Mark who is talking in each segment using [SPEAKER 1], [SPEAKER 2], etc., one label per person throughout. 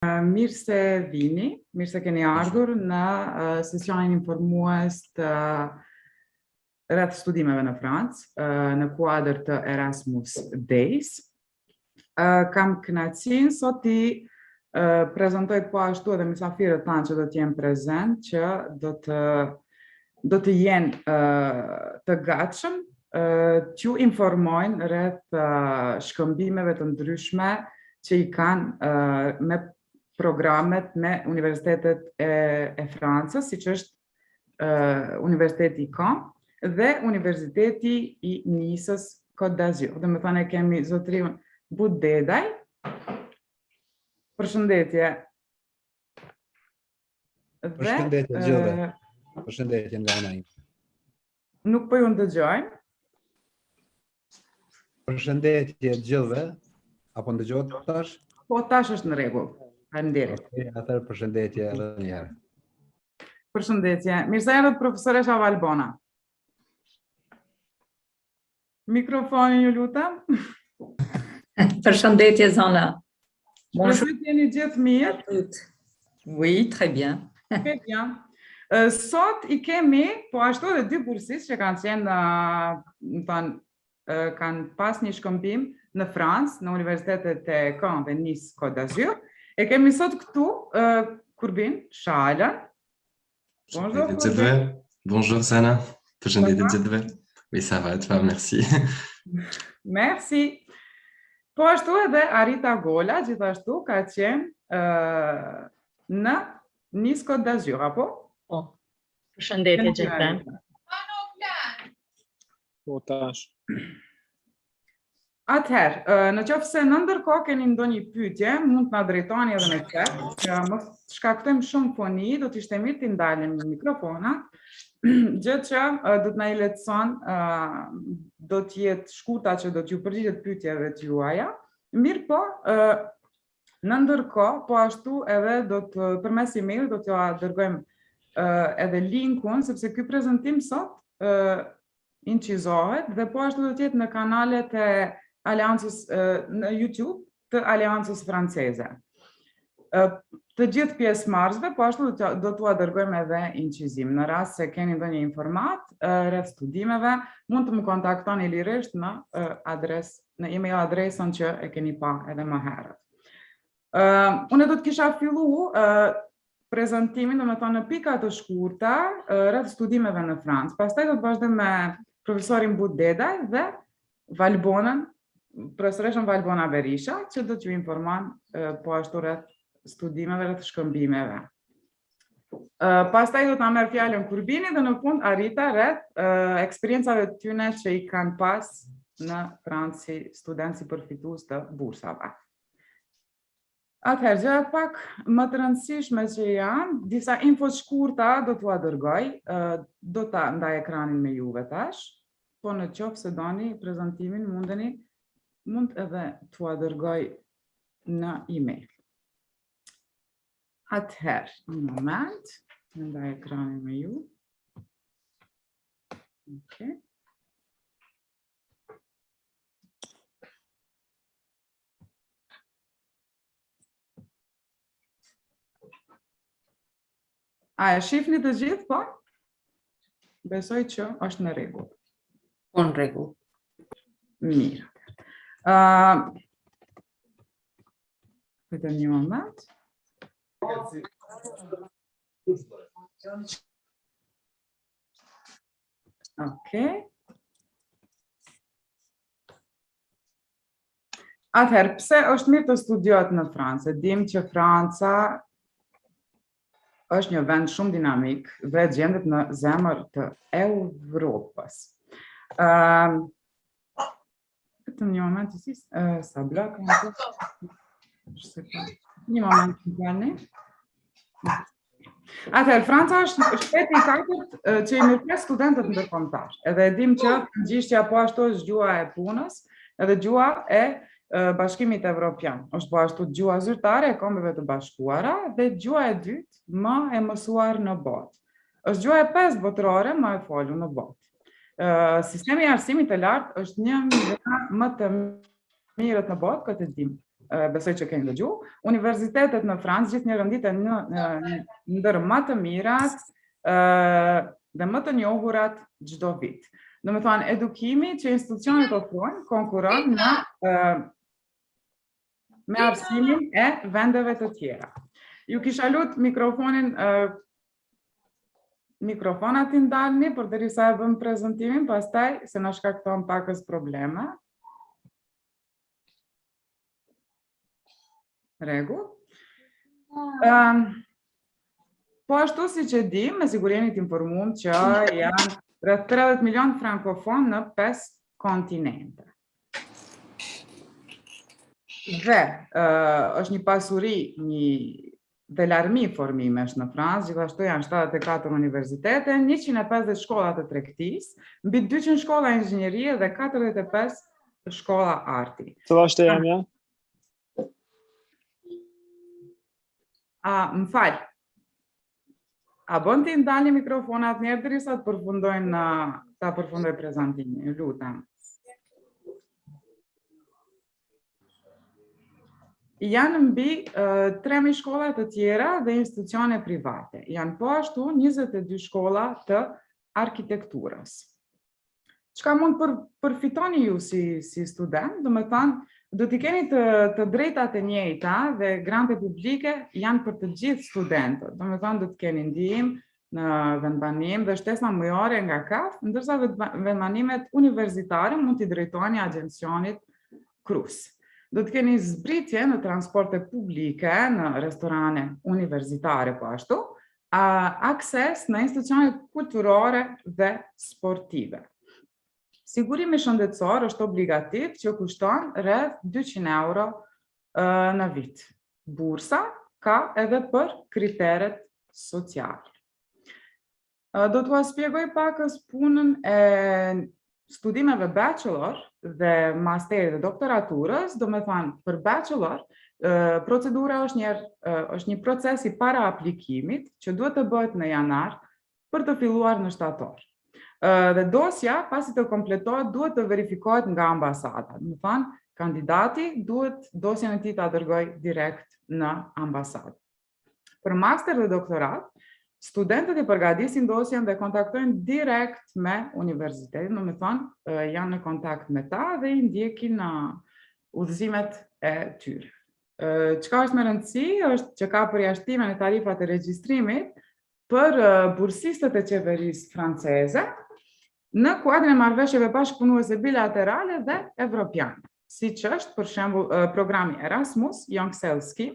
[SPEAKER 1] Mirë se vini, mirë se keni ardhur në sesionin informues të rreth studimeve në Francë, në kuadër të Erasmus Days. Kam kënaqësinë sot t'i prezantoj po ashtu edhe mysafirët tanë që do t'jenë prezent, që do të jenë të gatshëm t'ju informojnë rreth shkëmbimeve të ndryshme që i kanë me programet me universitetet e Francës, siç është Universiteti i Caen dhe Universiteti i Nisës Côte d'Azur. Dhe me thënë kemi zotrin Budedaj. Përshëndetje.
[SPEAKER 2] Përshëndetje gjithëve. Përshëndetje nga ana ime.
[SPEAKER 1] Nuk po ju ndëgjoj.
[SPEAKER 2] Përshëndetje gjithëve. Apo ndëgjohet tash?
[SPEAKER 1] Po tash është në rregull. Faleminderit.
[SPEAKER 2] Okej, atëherë përshëndetje edhe një herë.
[SPEAKER 1] Përshëndetje. Mirë se erdhët profesoresha Valbona. Mikrofonin ju lutem.
[SPEAKER 3] Përshëndetje Zana.
[SPEAKER 1] Bonjour. Jeni gjithë mirë?
[SPEAKER 3] Oui, très bien.
[SPEAKER 1] Très bien. Sot i kemi po ashtu edhe dy bursistë që kanë qenë kanë pas një shkëmbim në Francë, në universitetet e Caen dhe Nice Côte d'Azur. E kemi sot këtu Kurbin Shalën.
[SPEAKER 4] Bonjour Kurbin. Bonjour Sana. Përshëndetje gjithëve. Oui, ça va, toi, merci.
[SPEAKER 1] Merci. Po ashtu edhe Arita Gola, gjithashtu ka qenë në Nice Côte d'Azur, apo?
[SPEAKER 5] Po. Përshëndetje gjithëve.
[SPEAKER 6] Po tash.
[SPEAKER 1] Atëherë, në qoftë se në ndërkohë keni ndonjë pyetje, mund të na drejtoni edhe në chat, që mos shkaktojmë shumë foni, do të ishte mirë të ndalim mikrofonat. Gjë që do të na i lehtëson, do të jetë shkurta që do t'ju përgjigjet pyetjeve të juaja. Mirë po, në ndërkohë, po ashtu edhe do të përmes email do t'ju dërgojmë edhe linkun, sepse ky prezantim sot incizohet dhe po ashtu do të jetë në kanalet e Aleancës në YouTube të Aleancës Franceze. Të gjithë pjesëmarrësve, po ashtu do t'ua dërgojmë edhe incizim. Në rast se keni ndonjë informat rreth studimeve, mund të më kontaktoni lirisht në në email adresën që e keni pa edhe më herët. Unë do të kisha fillu prezantimin, domethënë në pika të shkurta rreth studimeve në Francë. Pastaj do të vazhdojmë me profesorin Budedaj dhe Valbonën, profesoreshën Valbona Berisha, që do t'ju informon po ashtu rreth studimeve, rreth shkëmbimeve. Pastaj do ta merr fjalën Kurbini dhe në fund Arita rreth eksperiencave të tyre që i kanë pas në Francë si studentë si përfitues të bursave. Atëherë, gjërat pak më të rëndësishme që janë, disa info shkurta do t'ua dërgoj, do ta ndaj ekranin me juve tash, po në qoftë se doni prezantimin mund edhe t'ua dërgoj në email. Atëherë, një moment, ndaj ekranin me ju. Okay. A e shifni të gjithë, po? Besoj që është në rregull.
[SPEAKER 3] Po në rregull.
[SPEAKER 1] Mirë. Vetëm një moment. Okej. Atëherë, pse është mirë të studiohet në Francë? Dim që Franca është një vend shumë dinamik dhe gjendet në zemër të Evropës. Vetëm një moment të sa blok. Një moment të gjeni. Atëherë, Franca është shteti i katërt që i mirëpres studentët ndërkombëtar. Edhe e dim që frëngjishtja po ashtu është gjuha e punës, edhe gjuha e Bashkimit Evropian. Është po ashtu gjuha zyrtare e Kombeve të Bashkuara dhe gjuha e dytë më e mësuar në botë. Është gjuha e pestë botërore më e folur në botë. Sistemi i arsimit të lartë është një nga më të mirët në botë, këtë dim. besoj që keni dëgju, universitetet në Francë gjithë një rëndite ndër më të mirat dhe më të njohurat çdo vit. Do me thonë, edukimi që institucionet ofrojnë konkuron me arsimin e vendeve të tjera. Ju kisha lut mikrofonat i ndalni, për derisa e bëm prezantimin, pastaj se na shkakton pakës probleme. Rregull. Po ashtu si që dim, me siguri jeni të informuar që janë rreth 30 milion frankofon në 5 kontinente. Dhe është një pasuri, dhe larmi formimesh në Francë, gjithashtu janë 74 universitete, 150 shkolla të tregtisë, mbi 200 shkolla inxhinierie dhe 45 shkolla arti.
[SPEAKER 6] Cila është e emja?
[SPEAKER 1] Më fal. A bën ti ndalni mikrofonat njerë derisa të përfundoj prezantimin, ju lutem. Janë mbi 3.000 shkolla të tjera dhe institucione private. Janë po ashtu 22 shkolla të arkitekturës. Çka mund përfitoni ju si student? Do me thënë, do t'i keni të drejtat e njëjta dhe grante publike janë për të gjithë studentët. Do me thënë, do të keni ndihmë në vendbanim dhe shtesa mujore nga KAF, ndërsa vendbanimet universitare mund t'i drejtojnë agjencionit KRUS. Do të keni zbritje në transporte publike, në restorane universitare po ashtu, akses në institucionet kulturore dhe sportive. Sigurimi shëndetësor është obligativ që kushton rreth 200 euro në vit. Bursa ka edhe për kriteret sociale. Do t'ua shpjegoj pakës punën e studimeve bachelor dhe masteri dhe doktoraturës. Do me thënë, për bachelor, procedura është një proces i para aplikimit që duhet të bëhet në janar për të filluar në shtator. Dhe dosja, pasi të kompletohet, duhet të verifikohet nga ambasada. Do me thënë, kandidati duhet dosjen e tij ta dërgojë direkt në ambasadë. Për master dhe doktorat, studentët i përgatisin dosjen dhe kontaktojnë direkt me universitetin, do me thënë, janë në kontakt me ta dhe i ndjekin në udhëzimet e tyre. Çka është me rëndësi, është që ka përjashtime në tarifat e regjistrimit për bursistët e qeverisë franceze në kuadrin e marrëveshjeve bashkëpunuese bilaterale dhe evropiane, siç është për shembull programi Erasmus, Young Selski.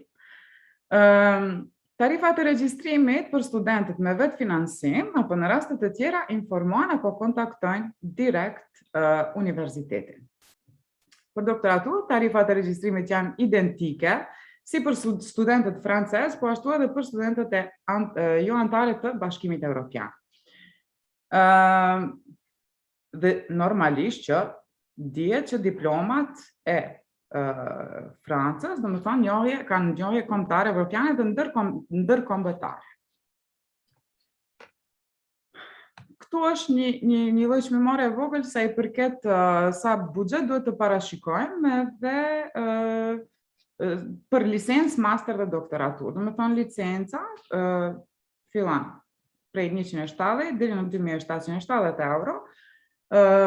[SPEAKER 1] Tarifat e regjistrimit për studentët me vetë finansim, apo në rastet e tjera informojnë apo kontaktojnë direkt universitetin. Për doktoraturë, tarifat e regjistrimit janë identike, si për studentët francez, po ashtu edhe për studentët jo anëtare të Bashkimit Evropian. Dhe normalisht që dihet që diplomat e Francës, do me thonë, kanë njohje kombëtare evropiane dhe ndërkombëtare. Këtu është një lloj çmimore e vogël sa i përket sa buxhet duhet të parashikojmë dhe për licencë, master dhe doktoraturë. Do me thonë, licenca fillon prej 170 deri në 2770 euro.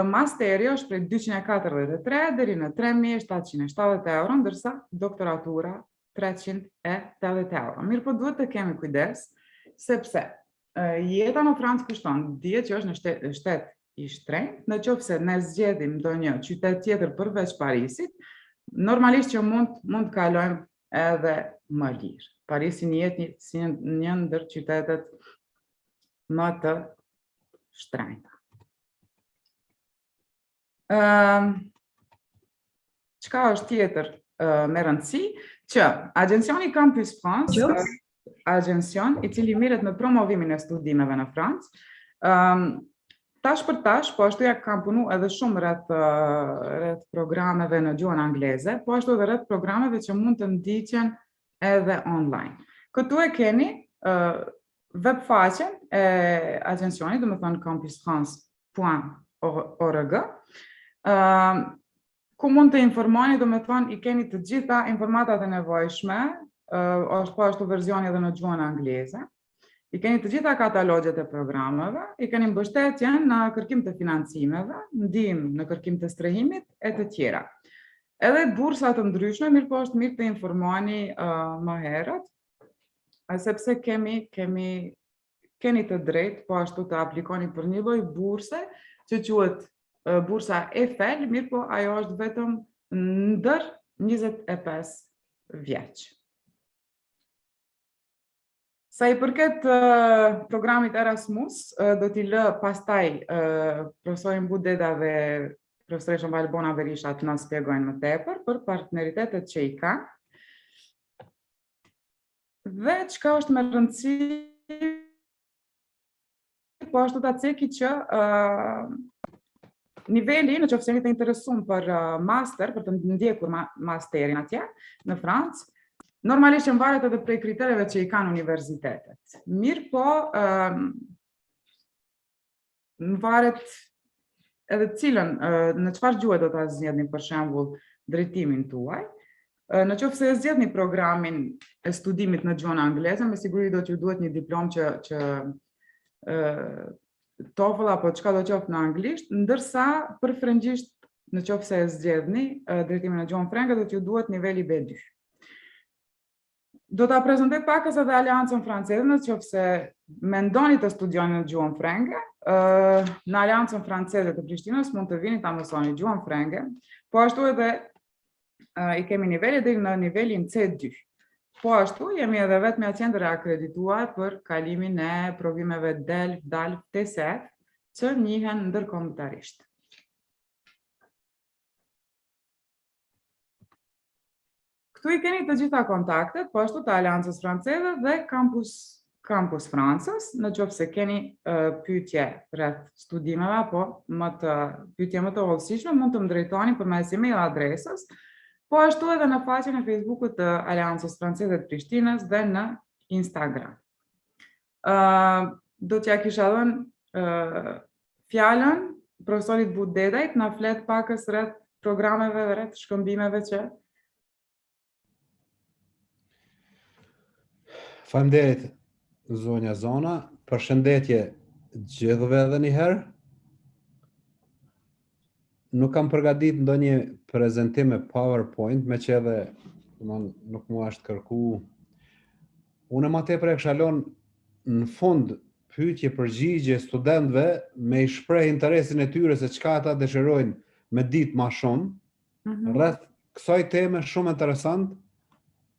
[SPEAKER 1] Masteri është prej 243 deri në 3770 euro, ndërsa doktoratura 380 euro. Mirë, po duhet të kemi kujdes, sepse jeta në Francë kushton, dihet që është në shtet i shtrenjtë, nëse ne zgjedhim ndonjë qytet tjetër përveç Parisit, normalisht që mund të kalojmë edhe më lirë. Parisi njihet si një ndër qytetet më të shtrenjta. Çka është tjetër me rëndësi, që Agjencioni Campus France, agjencion i cili mirret në promovimin e studimeve në Francë, tash për tash, po ashtu ja kam punu edhe shumë rreth programeve në gjuhën angleze, po ashtu edhe rreth programeve që mund të ndiqen edhe online. Këtu e keni web faqen e agjencionit, do me thonë campusfrance.org. ku mund të informoni, do me thonë, i keni të gjitha informatat e nevojshme, është po ashtu versioni edhe në gjuhën angleze. I keni të gjitha katalogjet e programeve, i keni mbështetjen në kërkim të financimeve, ndihmë në kërkim të strehimit e të tjera. Edhe bursa të ndryshme, mirë po është mirë të informoni më herët, sepse keni të drejtë, po ashtu të aplikoni për një lloj burse, që quhet bursa Eiffel, mirë po ajo është vetëm ndër 25 vjeç. Sa i përket programit Erasmus, do t'i lë pastaj profesorin Budeda dhe profesoreshën Valbona Berisha të na shpjegojnë më tepër për partneritetet që i ka. Dhe çka është me rëndësi, po ashtu ta ceki që niveli, në qoftë se jeni të interesuar për master, për të ndjekur masterin atje në Francë, normalisht që varet edhe prej kritereve që i kanë universitetet. Mirë po, varet edhe cilën, në çfarë gjuhë do ta zgjedhni për shembull drejtimin tuaj. Në qoftë se zgjedhni programin e studimit në gjuhën angleze, me siguri do t'ju duhet një diplomë që TOEFL apo çka do qoftë në anglisht, ndërsa për frëngjisht, në qoftë se zgjedhni drejtimin në gjuhën frenge, do t'ju duhet niveli B2. Do ta prezantoj pakës edhe Aleancën Franceze, në qoftë se mendoni të studioni në gjuhën frenge, në Aleancën Franceze të Prishtinës mund të vini ta mësoni gjuhën frenge, po ashtu edhe i kemi nivele deri në nivelin C2. Po ashtu jemi edhe vetëm qendër e akredituar për kalimin e provimeve DELF, DALF, TESEF, që njihen ndërkombëtarisht. Këtu i keni të gjitha kontaktet, po ashtu të Aleancës Franceze dhe Campus Francës, në qoftë se keni pyetje rreth studimeve, apo pyetje më të hollësishme, mund të më drejtoni përmes email adresës, po ashtu edhe në faqen e Facebookut të Aleancës Franceze të Prishtinës dhe në Instagram. Do t'ja kisha dhënë fjalën profesorit Budedajt na flet pakës rreth programeve dhe rreth shkëmbimeve që
[SPEAKER 2] Faleminderit zonja Zona, përshëndetje gjithëve edhe një herë. Nuk kam përgatit ndonjë prezantim me PowerPoint, me që edhe nuk mua është kërku. Unë më tepër e kisha lënë në fund pyetje përgjigje studentëve me i shpreh interesin e tyre se çka ata dëshirojnë me ditë më shumë rreth kësaj teme shumë interesant,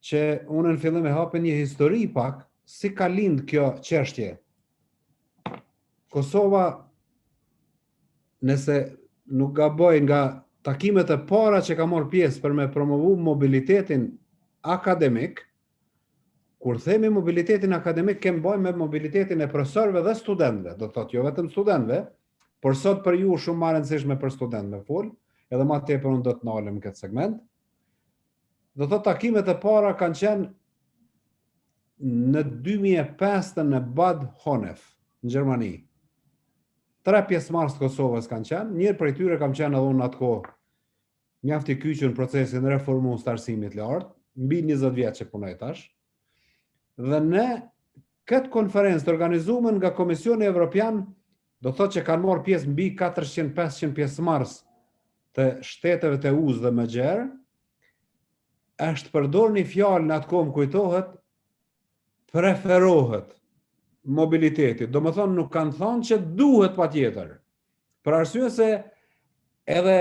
[SPEAKER 2] që unë në fillim e hapi një histori pak, si ka lind kjo çështje. Kosova, nëse nuk gaboj nga takimet e para që ka marrë pjesë për me promovu mobilitetin akademik, kur themi mobilitetin akademik, kemë bëjmë me mobilitetin e profesorëve dhe studentëve, do të thotë jo vetëm studentëve, por sot për ju shumë më rëndësishme për studentëve fol, edhe më tepër unë do të ndalem në këtë segment. Do të takimet e para kanë qenë në 2005 në Bad Honnef, në Gjermani. 3 pjesëmarrës të Kosovës kanë qenë, njërë prej tyre kam qenë edhe unë atë kohë mjaft i kyçur në procesin e reformues të arsimit lartë, mbi 20 vjet që punoj tash. Dhe ne këtë konferencë të organizuar nga Komisioni Evropian, do thotë që kanë marrë pjesë mbi 400-500 pjesëmarrës të shteteve të EU dhe më gjerë, është përdor një fjalë në atë kohë më kujtohet, preferohet mobiliteti. Do më thonë nuk kanë thonë që duhet patjetër. Për arsye se edhe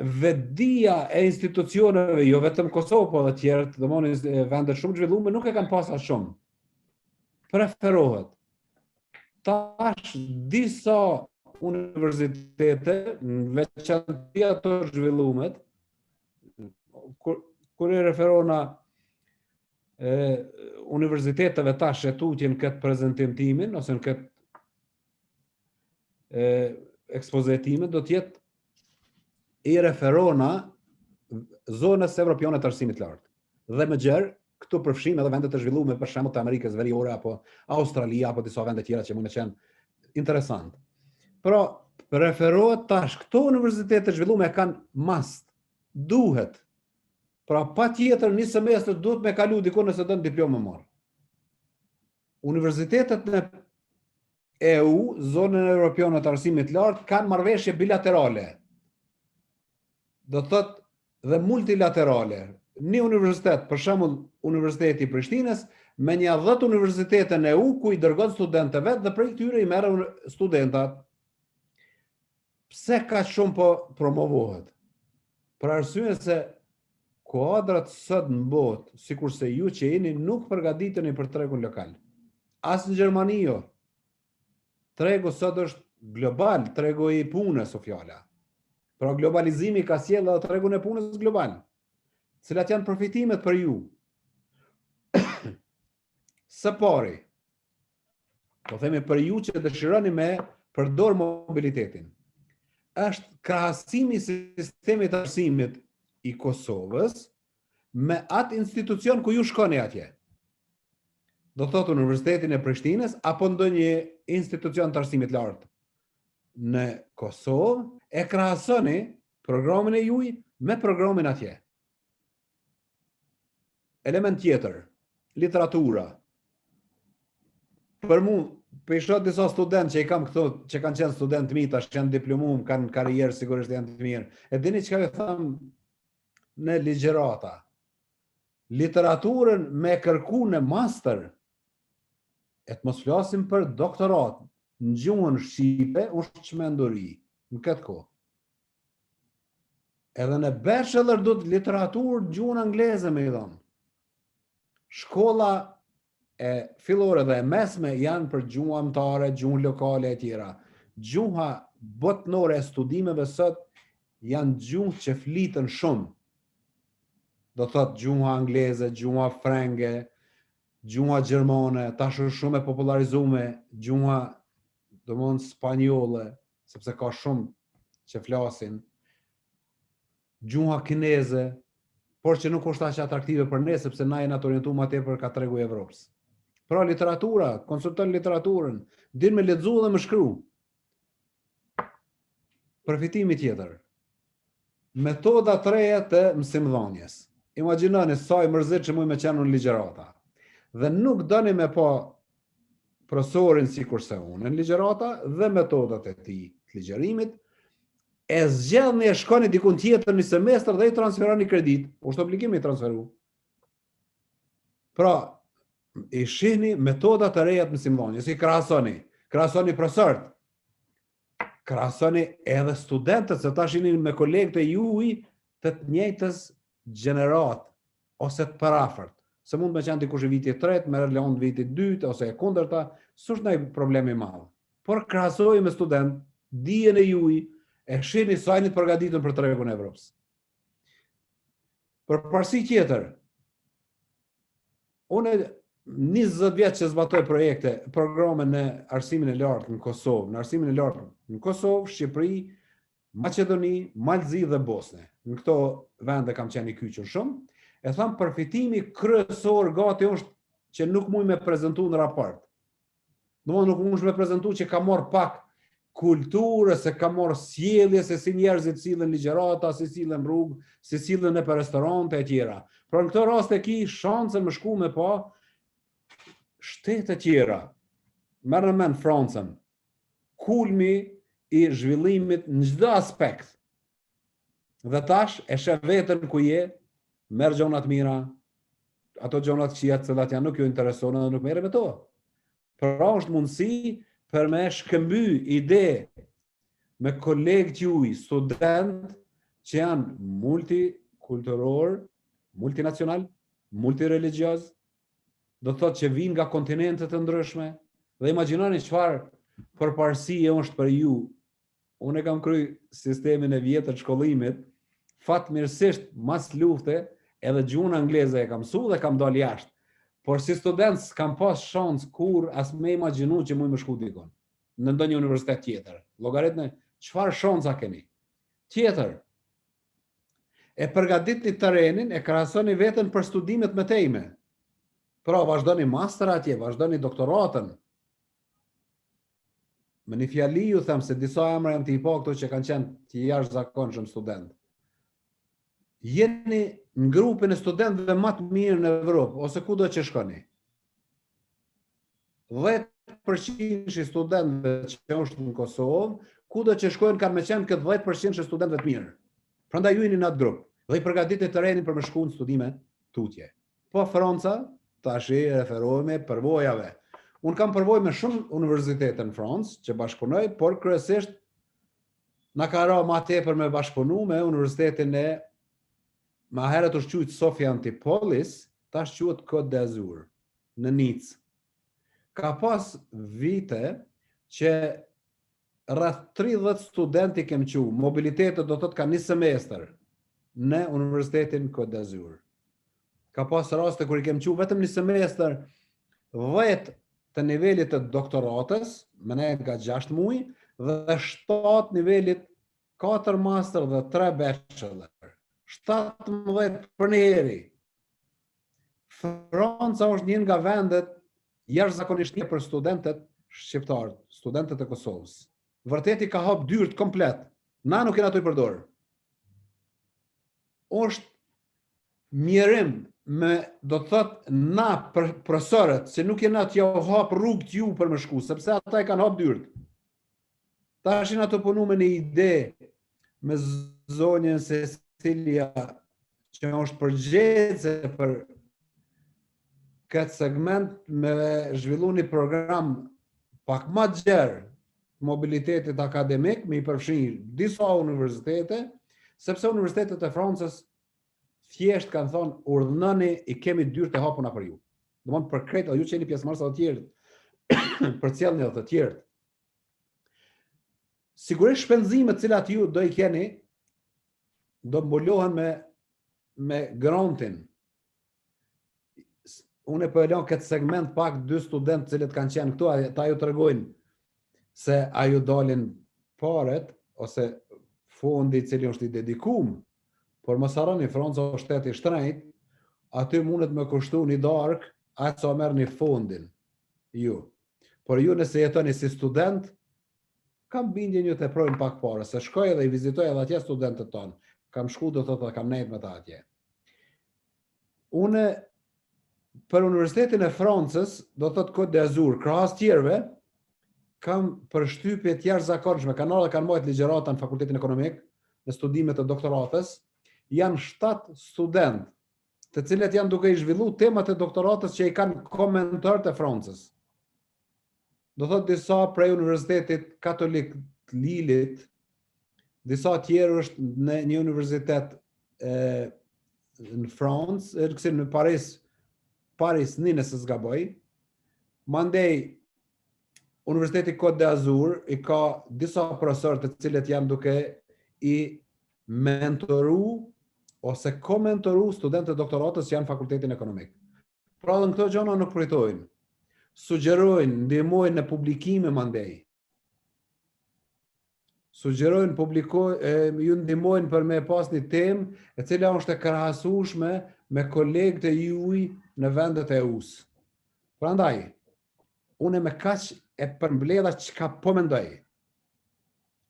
[SPEAKER 2] vetdia e institucioneve, jo vetëm Kosovë, po edhe tjerët, domethënë vende shumë zhvilluara nuk e kanë pasur shumë. Preferohet. Tash disa universitete, në veçantë ato zhvilluara, kur e referona universiteteve tash e tutjen këtë prezantim timin, ose në këtë ekspozitimin, do t'jetë i referona zonës evropiane të arsimit lartë. Dhe më gjerë, këtu përfshin edhe vendet të zhvilluara për shembull të Amerikës Veriore, apo Australia, apo disa vende tjera që mund të qenë interesant. Pra, referohet tash këto universitete të zhvilluara kanë mast duhet. Pra pa tjetër një semestër duhet me kalu diku nëse dënë diplomë më marë. Universitetet në EU, zonën Europiane të arsimit lartë, kanë marrëveshje bilaterale. Do thotë dhe multilaterale. Një universitet, për shembull Universiteti i Prishtinës, me një 10 universitete në EU ku i dërgon studentë vet dhe prej këtyre i merren studentat. Pse ka shumë po promovohet? Për arsye se kuadrat sot në botë, sikurse ju që jeni nuk përgatiteni për tregun lokal. As në Gjermani jo. Tregu sot është global, tregu i punës o fjala. Pra globalizimi ka sjellë edhe tregun e punës global, cilat janë përfitimet për ju. Së pari, po themi për ju që dëshironi me përdor mobilitetin, është krahasimi i sistemit të arsimit i Kosovës me atë institucion ku ju shkoni atje. Do thotë Universitetin e Prishtinës apo ndonjë institucion të arsimit lartë në Kosovë, e krahasoni programin e juaj me programin atje. Element tjetër, literatura. Për mu, për shoh disa studentë që i kam këto, që kanë qenë studentë mi, tash janë diplomum, kanë karrierë, sigurisht janë të mirë. E dini çka ju them në ligjërata. Literaturën me kërku në master, e të mos flasim për doktorat, në gjuhën shqipe, është çmenduri në këtë kohë. Edhe në bachelor do të literaturë gjuhën angleze me i thonë. Shkolla e fillore dhe e mesme janë për gjuhë amtare, gjuhë lokale e tjera. Gjuha botnore e studimeve sot janë gjuhë që flitën shumë. Do thotë gjuha angleze, gjuha frenge, gjuha gjermane, tash është shumë e popularizume, gjuha domthon spanjolle, sepse ka shumë që flasin, gjuha kineze, por që nuk është aq atraktive për ne, sepse na jena të orientuar më tepër ka tregu i Evropës. Pra literatura, konsulton literaturën, din me lexu dhe me shkru. Përfitimi tjetër. Metoda të reja të mësimdhënies. Imagjinoni sa i mërzitshëm mund me qenë në ligjërata. Dhe nuk doni me pa profesorin sikurse unë në ligjërata dhe metodat e tij të ligjërimit, e zgjedhni e shkoni dikun tjetër një semestër dhe i transferoni kredit, është obligimi i transferu. Pra, i shihni metodat e reja të mësimdhënies, i krahasoni profesorët, krahasoni edhe studentët, se tash jeni me kolegët e juaj të njëjtës gjenerat ose të parafort. Se mund me qenë dikush i vitit 3, me relon vitit 2, ose e kundërta, s'është ndonjë problem i madh. Por krahasoj me student, dijen e juaj, e shihni sa jeni të përgatitur për tregun e Evropës. Për parësi tjetër, unë 20 vjet që zbatoj projekte, programe në arsimin e lartë në Kosovë, në Kosovë, Shqipëri, Maqedoni, Malzi dhe Bosne. Në këto vende kam qenë i kyçur shumë. E tham përfitimi kryesor gati është që nuk mund me prezantu në raport. Domethënë nuk mund me prezantu që ka marr pak kulturë, se ka marr sjellje, se si njerëzit sillen ligjërata, si sillen rrugë, si sillen në restorante e tjera. Por në këtë rast e ki shansën më shku me pa shtete tjera. Merr në mend Francën. Kulmi i zhvillimit në çdo aspekt. Dhe tash e sheh veten ku je, merr gjonat mira, ato gjonat këqija të cilat janë nuk ju intereson dhe nuk merre me to. Pra është mundësi për me shkëmby ide me kolegët juaj, student që janë multikulturor, multinacional, multireligioz, do të thotë që vinë nga kontinente të ndryshme, dhe imagjinoni çfarë përparësie është për ju. Unë e kam kry sistemin e vjetër të shkollimit, fatmirësisht mas lufte, edhe gjuhën angleze e kam mësu dhe kam dalë jashtë. Por si student s'kam pas shans kur as me imagjinu që mund më shku dikon në ndonjë universitet tjetër. Llogaritni çfarë shansa keni. Tjetër, e përgatitni terrenin, e krahasoni veten për studimet me teme. Pra vazhdoni master atje, vazhdoni doktoratën. Me një fjali ju them se disa emra jam të i pa këto që kanë qenë të jashtëzakonshëm student. jeni në grupin e studentëve më të mirë në Evropë, ose kudo që shkoni. 10% i studentëve që është në Kosovë, kudo që shkojnë kanë me qenë këtë 10% i studentëve të mirë. Prandaj ju jeni në atë grup dhe i përgatitet terrenin për me shku në studime tutje. Po Franca, tash i referohemi përvojave. Unë kam përvojë me shumë universitete në Francë që bashkëpunoj, por kryesisht na ka ra ma tepër me bashkëpunu me universitetin e ma herët është quajtur Sofia Antipolis, tash quhet Côte d'Azur në Nicë. Ka pas vite që rreth 30 studenti kem qu, mobilitetet do thotë ka një semestër në Universitetin Côte d'Azur. Ka pas raste kur I kem qu vetëm një semestër 10 të nivelit të doktoratës, më ne nga 6 muaj, dhe 7 nivelit 4 master dhe 3 bachelor. 17 për njeri. Franca është një nga vendet jashtëzakonisht mirë për studentët shqiptarë, studentët e Kosovës. Vërtet I ka hap dyert komplet. Na nuk kena ato I përdor. Është mjerim me, do të thotë, na profesorët, se nuk jena t'ja hap rrugë t'ju për më shku, sepse ata I kanë hap dyert. Ta ishin ato punu me një ide me zonjën Cecilia, që është përgjegjëse për këtë segment me zhvillu një program pak më të gjerë mobilitetit akademik, me I përfshirë disa universitete, sepse universitetet e Francës thjesht kanë thonë urdhënoni I kemi dyert e hapuna për ju. Domthonë për krejt, ju që jeni pjesëmarrës të tjerë, për cilën të tjerë. Sigurisht shpenzimet cilat ju do I keni, do mbulohen me grantin. Unë po e lëm këtë segment pak 2 studentë cilët kanë qenë këtu, ata ju tregojnë se a ju dalin paret ose fondi I cili është I dedikuar, por mos harroni Franca është shtet I shtrenjtë, aty mundet me kushtu një darkë aq sa merrni fondin ju. Por ju nëse jetoni si student, kam bindjen ju të projnë pak parë, se shkoj edhe I vizitoj edhe atje studentët tonë. Kam shku do thotë kam nejt me ta atje. Unë për Universitetin e Francës, do thotë Côte d'Azur, krahas tjerëve, kam përshtypje të jashtëzakonshme. Kanë kanë marrë ligjërata në Fakultetin Ekonomik, në studimet e doktoratës, janë 7 studentë, të cilët janë duke I zhvillu temat e doktoratës që I kanë komentarët e Francës. Do thotë disa prej Universitetit Katolik të Lilit, disa tjerë është në një universitet në Francë, në Paris një nëse s'gaboj. Mandej Universiteti Côte d'Azur I ka disa profesorë të cilët janë duke I mentoru ose komentoru studentët e doktoratës që janë Fakultetin Ekonomik. Pra dhe në këto gjona nuk pritojnë. Sugjerojnë, ndihmojnë në publikime mandej. Sugjerojnë, ju ndihmojnë për me pas një temë e cila është e krahasueshme me kolegët e juaj në vendet e EU-s. Prandaj, unë me kaq e përmbledha çka po mendoj.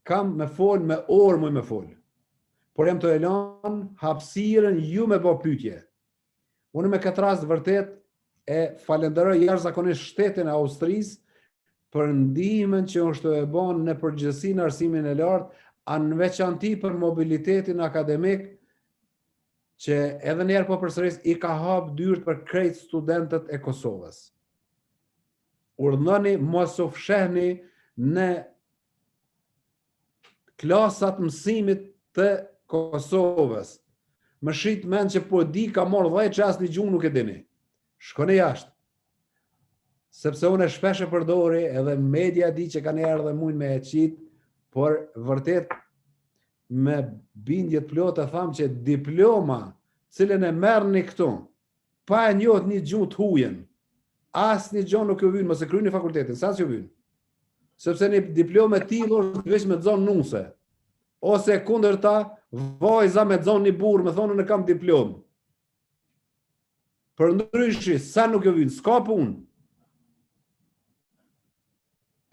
[SPEAKER 2] Kam me fol me orë më me fol. Por jam të e lënë hapësirën ju me bë pyetje. Unë me këtë rast vërtet e falenderoj jashtëzakonisht shtetin e Austrisë për ndihmën që është e bën në përgjithësi në arsimin e lartë, në veçanti për mobilitetin akademik, që edhe njerë po përsëris I ka hap dyert për krejt studentët e Kosovës. Urdhënoni mos u fshehni në klasat mësimit të Kosovës. Më shit mend që po di ka marrë 10 çast në gjuhë nuk e dini. Shkoni jashtë. Sepse unë shpesh e përdori, edhe media di që kanë erdhë dhe mujnë me e qitë, por vërtet me bindjet plotë tham që diploma cilën e merrni këtu, pa e njohur një gjuhë të hujen, asnjë gjë nuk ju vjen, mos e kryeni fakultetin, sa ju vjen. Sepse një diplomë e tillë është vetëm me zonë nuse. Ose kundërta, vajza me zonë një burr, më thonë në kam diplomë. Përndryshe, sa nuk ju vjen, s'ka punë.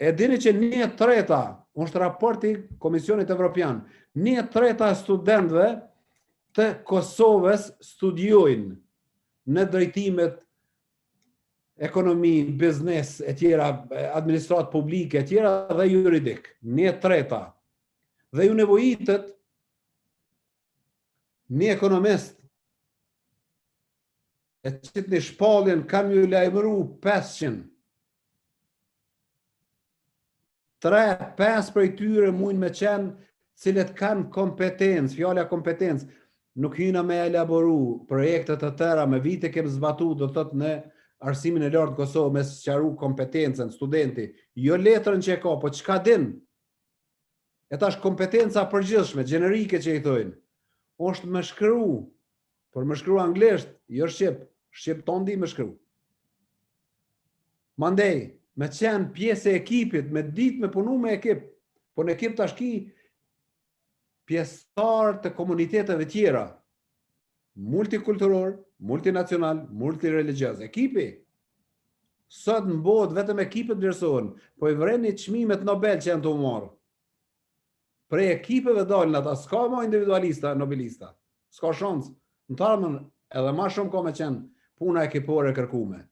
[SPEAKER 2] E dini që 1/3, është raporti Komisionit Evropian, 1/3 e studentëve të Kosovës studiojnë në drejtimet ekonomi, biznes, e tjera, administratë publike, e tjera dhe juridik, 1/3. Dhe ju nevojitet një ekonomist e qitë një shpallin kam ju lajmëru 500. 3-5 për i tyre mujnë me qenë cilët kanë kompetencë, fjala kompetencë, nuk hyna me elaboru projekte të tëra, me vite kem zbatu, do të thotë në arsimin e lartë Kosovë, me sqaru kompetencën studenti, jo letrën që e ka, po çka din? E tash kompetenca përgjithshme, gjenerike që i thojnë, është me shkru, por me shkru anglisht, jo shqip tondi me shkru. Mandej, me qenë pjesë e ekipit, me ditë me punu me ekip, po në ekip tash ki pjesëtar të komuniteteve tjera, multikulturor, multinacional, multireligiöz. Ekipi, sot në botë vetëm ekipet vlerësohen, po i vreni çmimet Nobel që janë të marrë. Prej ekipeve dalin ata, s'ka më individualista, nobelista, s'ka shansë. Në tarmën edhe ma shumë ka me qenë puna ekipore kërkume.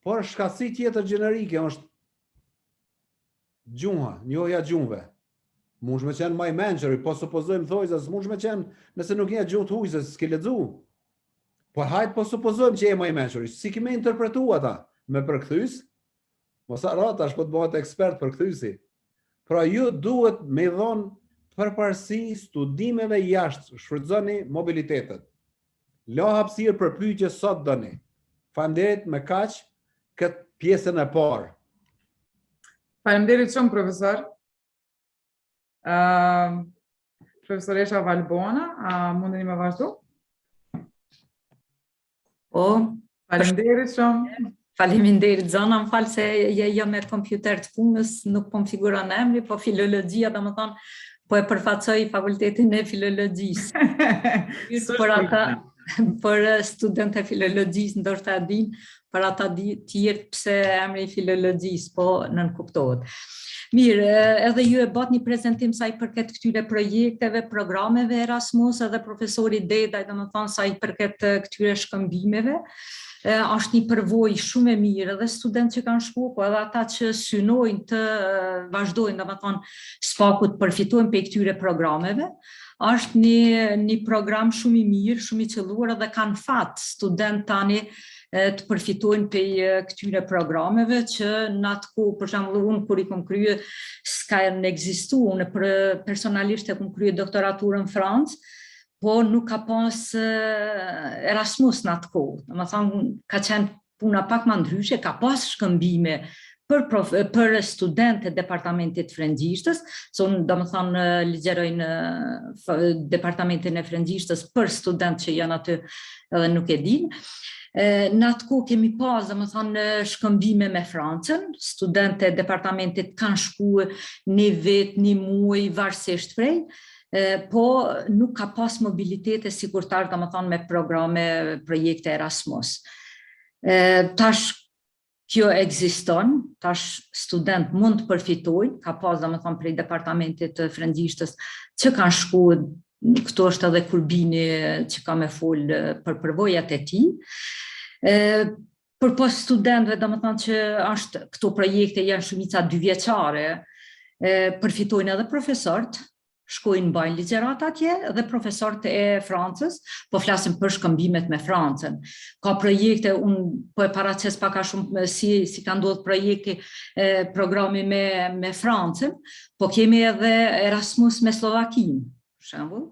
[SPEAKER 2] Por shkatësi tjetër gjenerike është gjuha, njohja gjuhëve. Mund me qenë maj menqëri, po supozojmë thojë, mund me qenë nëse nuk një gjuhë të hujse, s'ki ledzu. Por hajtë po supozojmë që e maj menqëri, si kime interpretu ata? Me përkthys? Mos arata, është po të bëhet ekspert përkthysi. Pra ju duhet me dhonë përparësi studimeve jashtë, shfrytëzoni mobilitetet. La hapësirë për pyetje sot dëni. Faleminderit me kaq këtë pjesën e parë.
[SPEAKER 1] Faleminderit shumë, profesor. Profesoresha Valbona, mundeni me vazhdu?
[SPEAKER 3] Po,
[SPEAKER 1] Faleminderit shumë.
[SPEAKER 3] faleminderit zona, më falë se jo me kompjuter të punës, nuk po më figuron emri, po filologjia, do më thonë, po e përfaqësoj fakultetin e filologjisë. Për ata, për studentë e filologjisë, ndoshta e din, për ata tjerë pse emri i filologjisë, po nën kuptohet. Mirë, edhe ju e bët një prezentim sa i përket këtyre projekteve, programeve Erasmus, edhe profesori Dedaj, do më thonë, sa i përket këtyre shkëmbimeve. Është një përvojë shumë e mirë edhe studentë që kanë shku, po edhe ata që synojnë të vazhdojnë, do më thonë, sfaku të përfitojnë për këtyre programeve. Është një program shumë i mirë, shumë i qelluar edhe kanë fat student tani të përfitojnë për këtyre programeve që në atë ku, për shembull, unë kur i kom krye s'ka ekzistu, unë personalisht e kom krye doktoraturën në Francë, po nuk ka pas Erasmus në atë kohë. Do të thonë, ka qenë puna pak më ndryshe, ka pas shkëmbime për studentë e departamentit frëngjishtës, se unë do më thonë ligjeroj në departamentin e frëngjishtës për studentë që janë aty edhe nuk e din. Në atë ku kemi pas, do më thonë, shkëmbime me Francën, studentë e departamentit kanë shku një vetë, një muaj, varësisht prej, po nuk ka pas mobilitet e sigurtar, do më thonë, me programe, projekte Erasmus. Tash kjo ekziston, tash student mund të përfitojnë, ka pas, do më thonë, prej departamentit të frëngjishtës që kanë shku, këto është edhe Kurbini që ka me folë për përvojat e tij. Për pas studentëve, do më thonë që këto projekte janë shumica 2 vjeçare, përfitojnë edhe profesorët, shkojnë bajnë ligjerat atje, dhe profesorët e Francës, po flasim për shkëmbimet me Francën. Ka projekte, unë po e paraqes pak a shumë si ka ndodhur projekti programi me Francën, po kemi edhe Erasmus me Slovakinë, për shembull.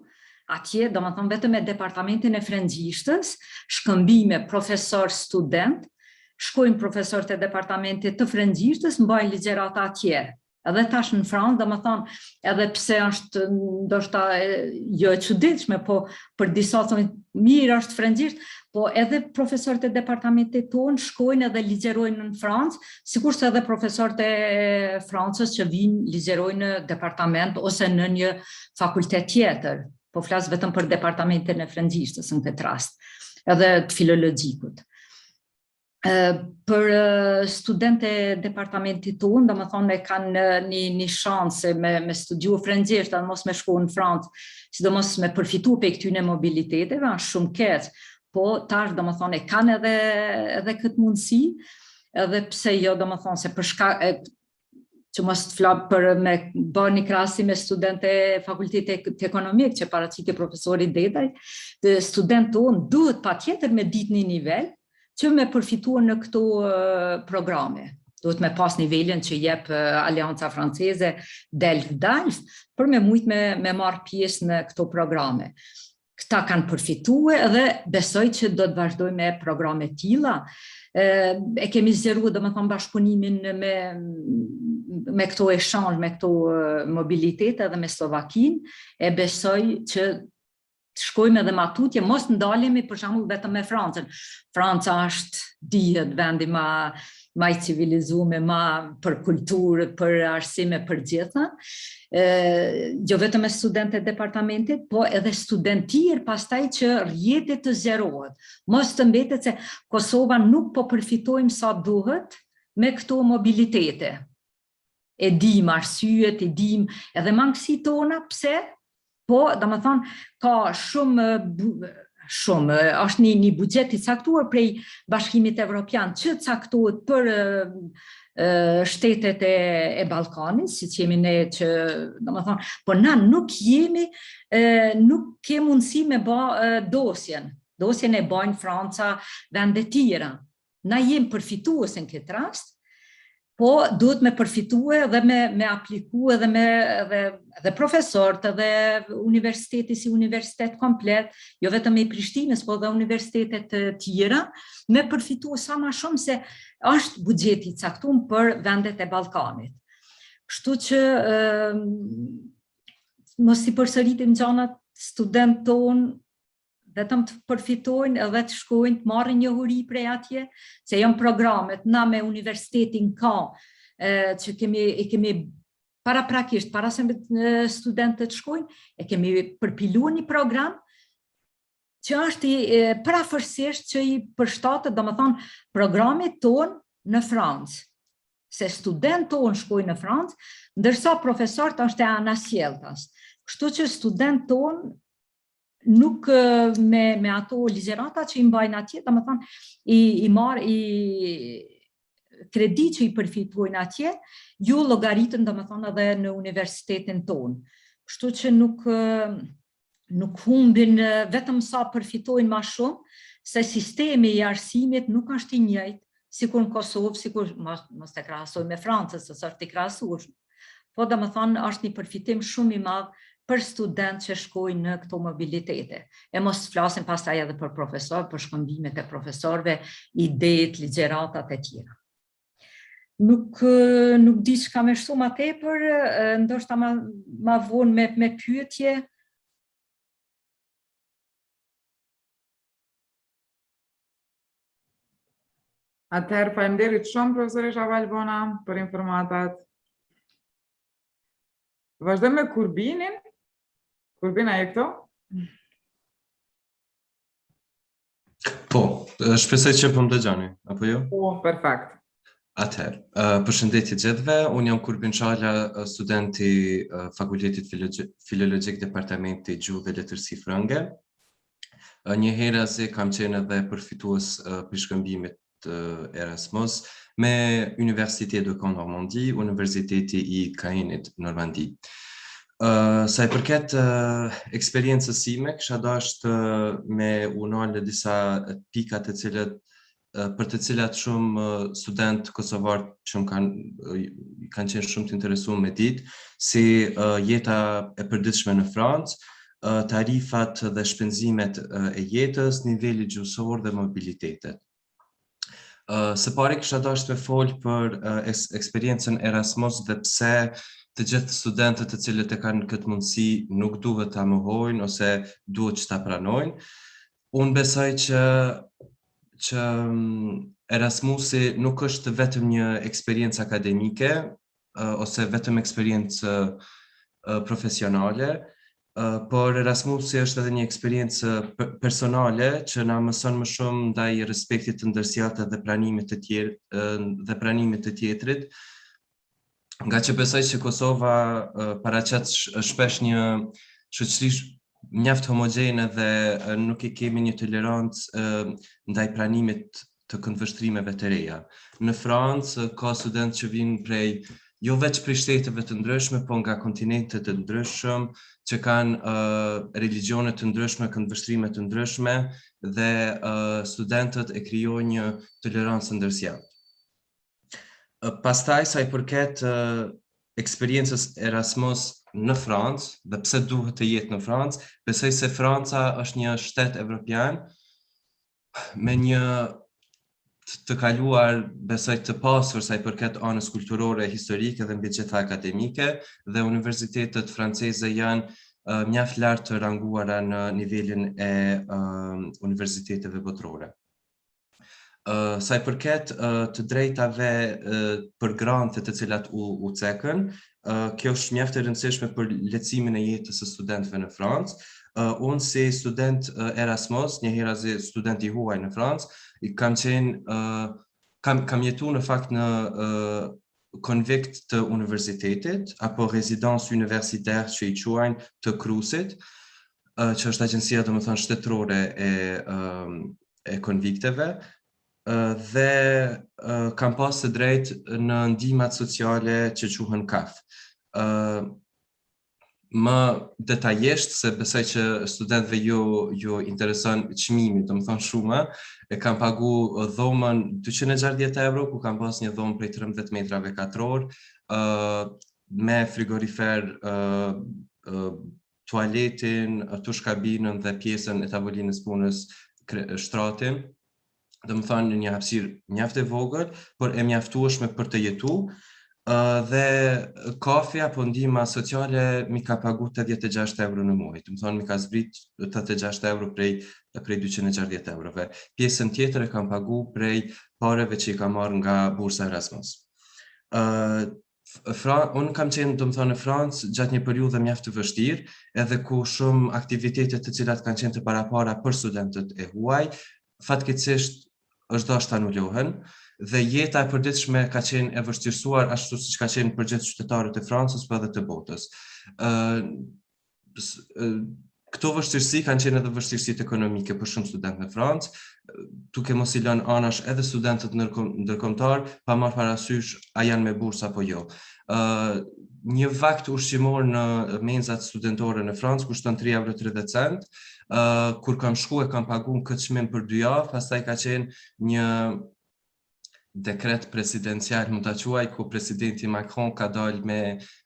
[SPEAKER 3] Atje, do më thonë, vetëm me departamentin e frëngjishtës, shkëmbime profesor-student, shkojnë profesorët e departamentit të frëngjishtës, mbajnë ligjerat atje. Edhe tash në Francë, do më thonë, edhe pse është ndoshta jo e çuditshme, po për disa thonë mirë është frëngjisht, po edhe profesorët e departamentit tonë shkojnë edhe ligjerojnë në Francë, sikurse edhe profesorët e Francës që vinë ligjerojnë në departament ose në një fakultet tjetër. Po flas vetëm për departamentin e frëngjishtës në këtë rast, edhe të filologjikut. për studente departamentit tonë, domethënë me kanë një shanse me studiu frëngjisht, dhe mos me shku në Francë, sidomos me përfitu për këtyne mobiliteteve, është shumë keq, po tash domethënë e kanë edhe këtë mundësi, edhe pse jo domethënë se për shkak që mos të flap për me bërë një krahasim me studente fakultetit ekonomik që paraqiti profesori Dedaj, studentë tonë duhet patjetër me ditë një nivel që me përfituar në këto programe. Duhet me pas nivelin që jep Alianca Franceze DELF, për me mujt me marrë pjesë në këto programe. Këta kanë përfituar edhe besoj që do të vazhdoj me programe tilla. E kemi zgjeruar domethënë bashkëpunimin me këto echange, me këto mobilitet edhe me Slovakinë, e besoj që të shkojmë edhe ma tutje, mos ndalemi për shembull vetëm me Francën. Franca është dihet vendi ma i civilizuar, ma për kulturë, për arsime për gjitha. Jo vetëm me studentë e departamentit, po edhe student tjerë pastaj që rrjeti të zgjerohet. Mos të mbetet se Kosova nuk po përfitojmë sa duhet me këto mobilitete. E dim arsyet, e dim edhe mangësitë tona, pse? Po, domethënë, ka shumë, është një buxhet i caktuar prej Bashkimit Evropian që caktohet për shtetet e Ballkanit, siç jemi ne që, domethënë, po na nuk ke mundësi me bë dosjen. Dosjen e bajnë Franca, vende tjera. Na jemi përfitues në këtë rast, po duhet me përfitue dhe me apliku edhe profesorët, edhe universiteti si universitet komplet, jo vetëm i Prishtinës, po dhe universitetet tjera, me përfitu sa ma shumë se është buxheti i caktuar për vendet e Ballkanit. Kështu që mos i përsëritim gjanat, studentë tonë vetëm të përfitojnë edhe të shkojnë, të marrin njohuri prej atje, se janë programet, na me universitetin ka, që kemi paraprakisht, para se studentët shkojnë, e kemi përpiluar një program, që është parafërsisht që i përshtatet, domethënë, programit tonë në Francë. Se studentë tonë shkojnë në Francë, ndërsa profesorët është e anasjeltas. Kështu që studentë tonë nuk me ato ligjërata që i mbajnë atje, domethënë i kredi që i përfitojnë atje, ju llogaritën domethënë edhe në universitetin tonë. Kështu që nuk humbin vetëm sa përfitojnë ma shumë, se sistemi i arsimit nuk është i njëjtë, sikur në Kosovë, sikur mos të krahasoj me Francën, se s'është i krahasueshëm. Po domethënë është një përfitim shumë i madh për student që shkojnë në këto mobilitete. E mos flasim pastaj edhe për profesor, për shkëmbimet e profesorëve, idetë, ligjëratat e tjera. Nuk di çka më shumë ma tepër, ndoshta ma vonë me pyetje.
[SPEAKER 1] Atëherë faleminderit shumë profesoresha Valbona për informatat. Vazhdojmë me Kurbinin. Kurbina je këto?
[SPEAKER 4] Po, shpresoj që po më dëgjoni, apo jo?
[SPEAKER 1] Po, perfekt.
[SPEAKER 4] Atëherë, përshëndetje gjithëve, unë jam Kurbin Çala, studenti Fakultetit Filologjik Departamenti Gjuhë dhe Letërsi Frënge. Një herë kam qenë edhe përfitues për shkëmbimit Erasmus me Université de Caen Normandie, Universiteti i Caenit Normandi. Sa i përket eksperiencës sime, kisha dashur me unalë disa pikat për të cilat shumë student kosovar që kanë qenë shumë të interesuar me ditë, si jeta e përditshme në Francë, tarifat dhe shpenzimet e jetës, niveli gjuhësor dhe mobilitetet. Së pari kisha dashur me fol për eksperiencën Erasmus dhe pse të gjithë studentët të cilët e kanë këtë mundësi nuk duhet ta mohojnë ose duhet që ta pranojnë. Unë besoj që Erasmusi nuk është vetëm një eksperiencë akademike ose vetëm eksperiencë profesionale, por Erasmusi është edhe një eksperiencë personale që na mëson më shumë ndaj respektit të ndërsjellta dhe pranimit të tjetrit. Nga që besoj që Kosova paraqet shpesh një shoqëri mjaft homogjene dhe nuk i kemi një tolerancë ndaj pranimit të këndvështrimeve të reja. Në Francë ka studentë që vinë prej jo veç prej shteteve të ndryshme, po nga kontinente të ndryshëm, që kanë religione të ndryshme, këndvështrime të ndryshme dhe studentët e krijojnë një tolerancë ndërsjellë. Pastaj sa I përket eksperiencës Erasmus në Francë, dhe pse duhet të jetë në Francë, besoj se Franca është një shtet evropian me një të kaluar besoj të pasur sa I përket anës kulturore, historike dhe mbi gjitha akademike, dhe universitetet franceze janë mjaft lart të ranguara në nivelin e universiteteve botërore. Sa I përket të drejtave për grante të cilat u cekën, kjo është mjaft e rëndësishme për lehtësimin e jetës së studentëve në Francë. Unë si student Erasmus, një herazi student I huaj në Francë, kam jetu në fakt në konvikt të universitetit, apo rezidans universitar që I quajnë të Krusit, që është agjencia domethënë shtetërore e konvikteve, dhe kam pas të drejtë në ndihmat sociale që quhen KAF. Më detajisht, se besoj që studentëve ju intereson çmimi, domethënë shuma, e kam pagu dhomën 260 euro, ku kam pas një dhomë prej 13 metrave katror, me frigorifer, tualetin, tushkabinën dhe pjesën e tavolinës punës shtratin. Domethënë një hapësirë mjaft e vogël, por e mjaftueshme për të jetu, dhe kafja apo ndihma sociale mi ka pagu 86 euro në muaj. Domethënë mi ka zbrit 86 euro prej 260 eurove. Pjesën tjetër e kam pagu prej pareve që I kam marrë nga bursa Erasmus. Unë kam qenë domethënë në Francë gjatë një periudhe mjaft të vështirë, edhe ku shumë aktivitetet të cilat kanë qenë të parapara për studentët e huaj, fatkeqësisht është dashur të anulohen, dhe jeta e përditshme ka qenë e vështirësuar ashtu siç ka qenë për gjithë qytetarët e Francës, po edhe të botës. Këto vështirësi kanë qenë edhe vështirësitë ekonomike për shumë studentë në Francë, duke mos I lënë anash edhe studentët ndërkombëtar, pa marrë parasysh a janë me bursë apo jo. Një vakt ushqimor në menzat studentore në Francë kushton 3,30 €. Kur kam shku e kam pagu këtë çmim për 2 javë, pastaj ka qenë një dekret presidencial, mund ta quaj, ku presidenti Macron ka dalë me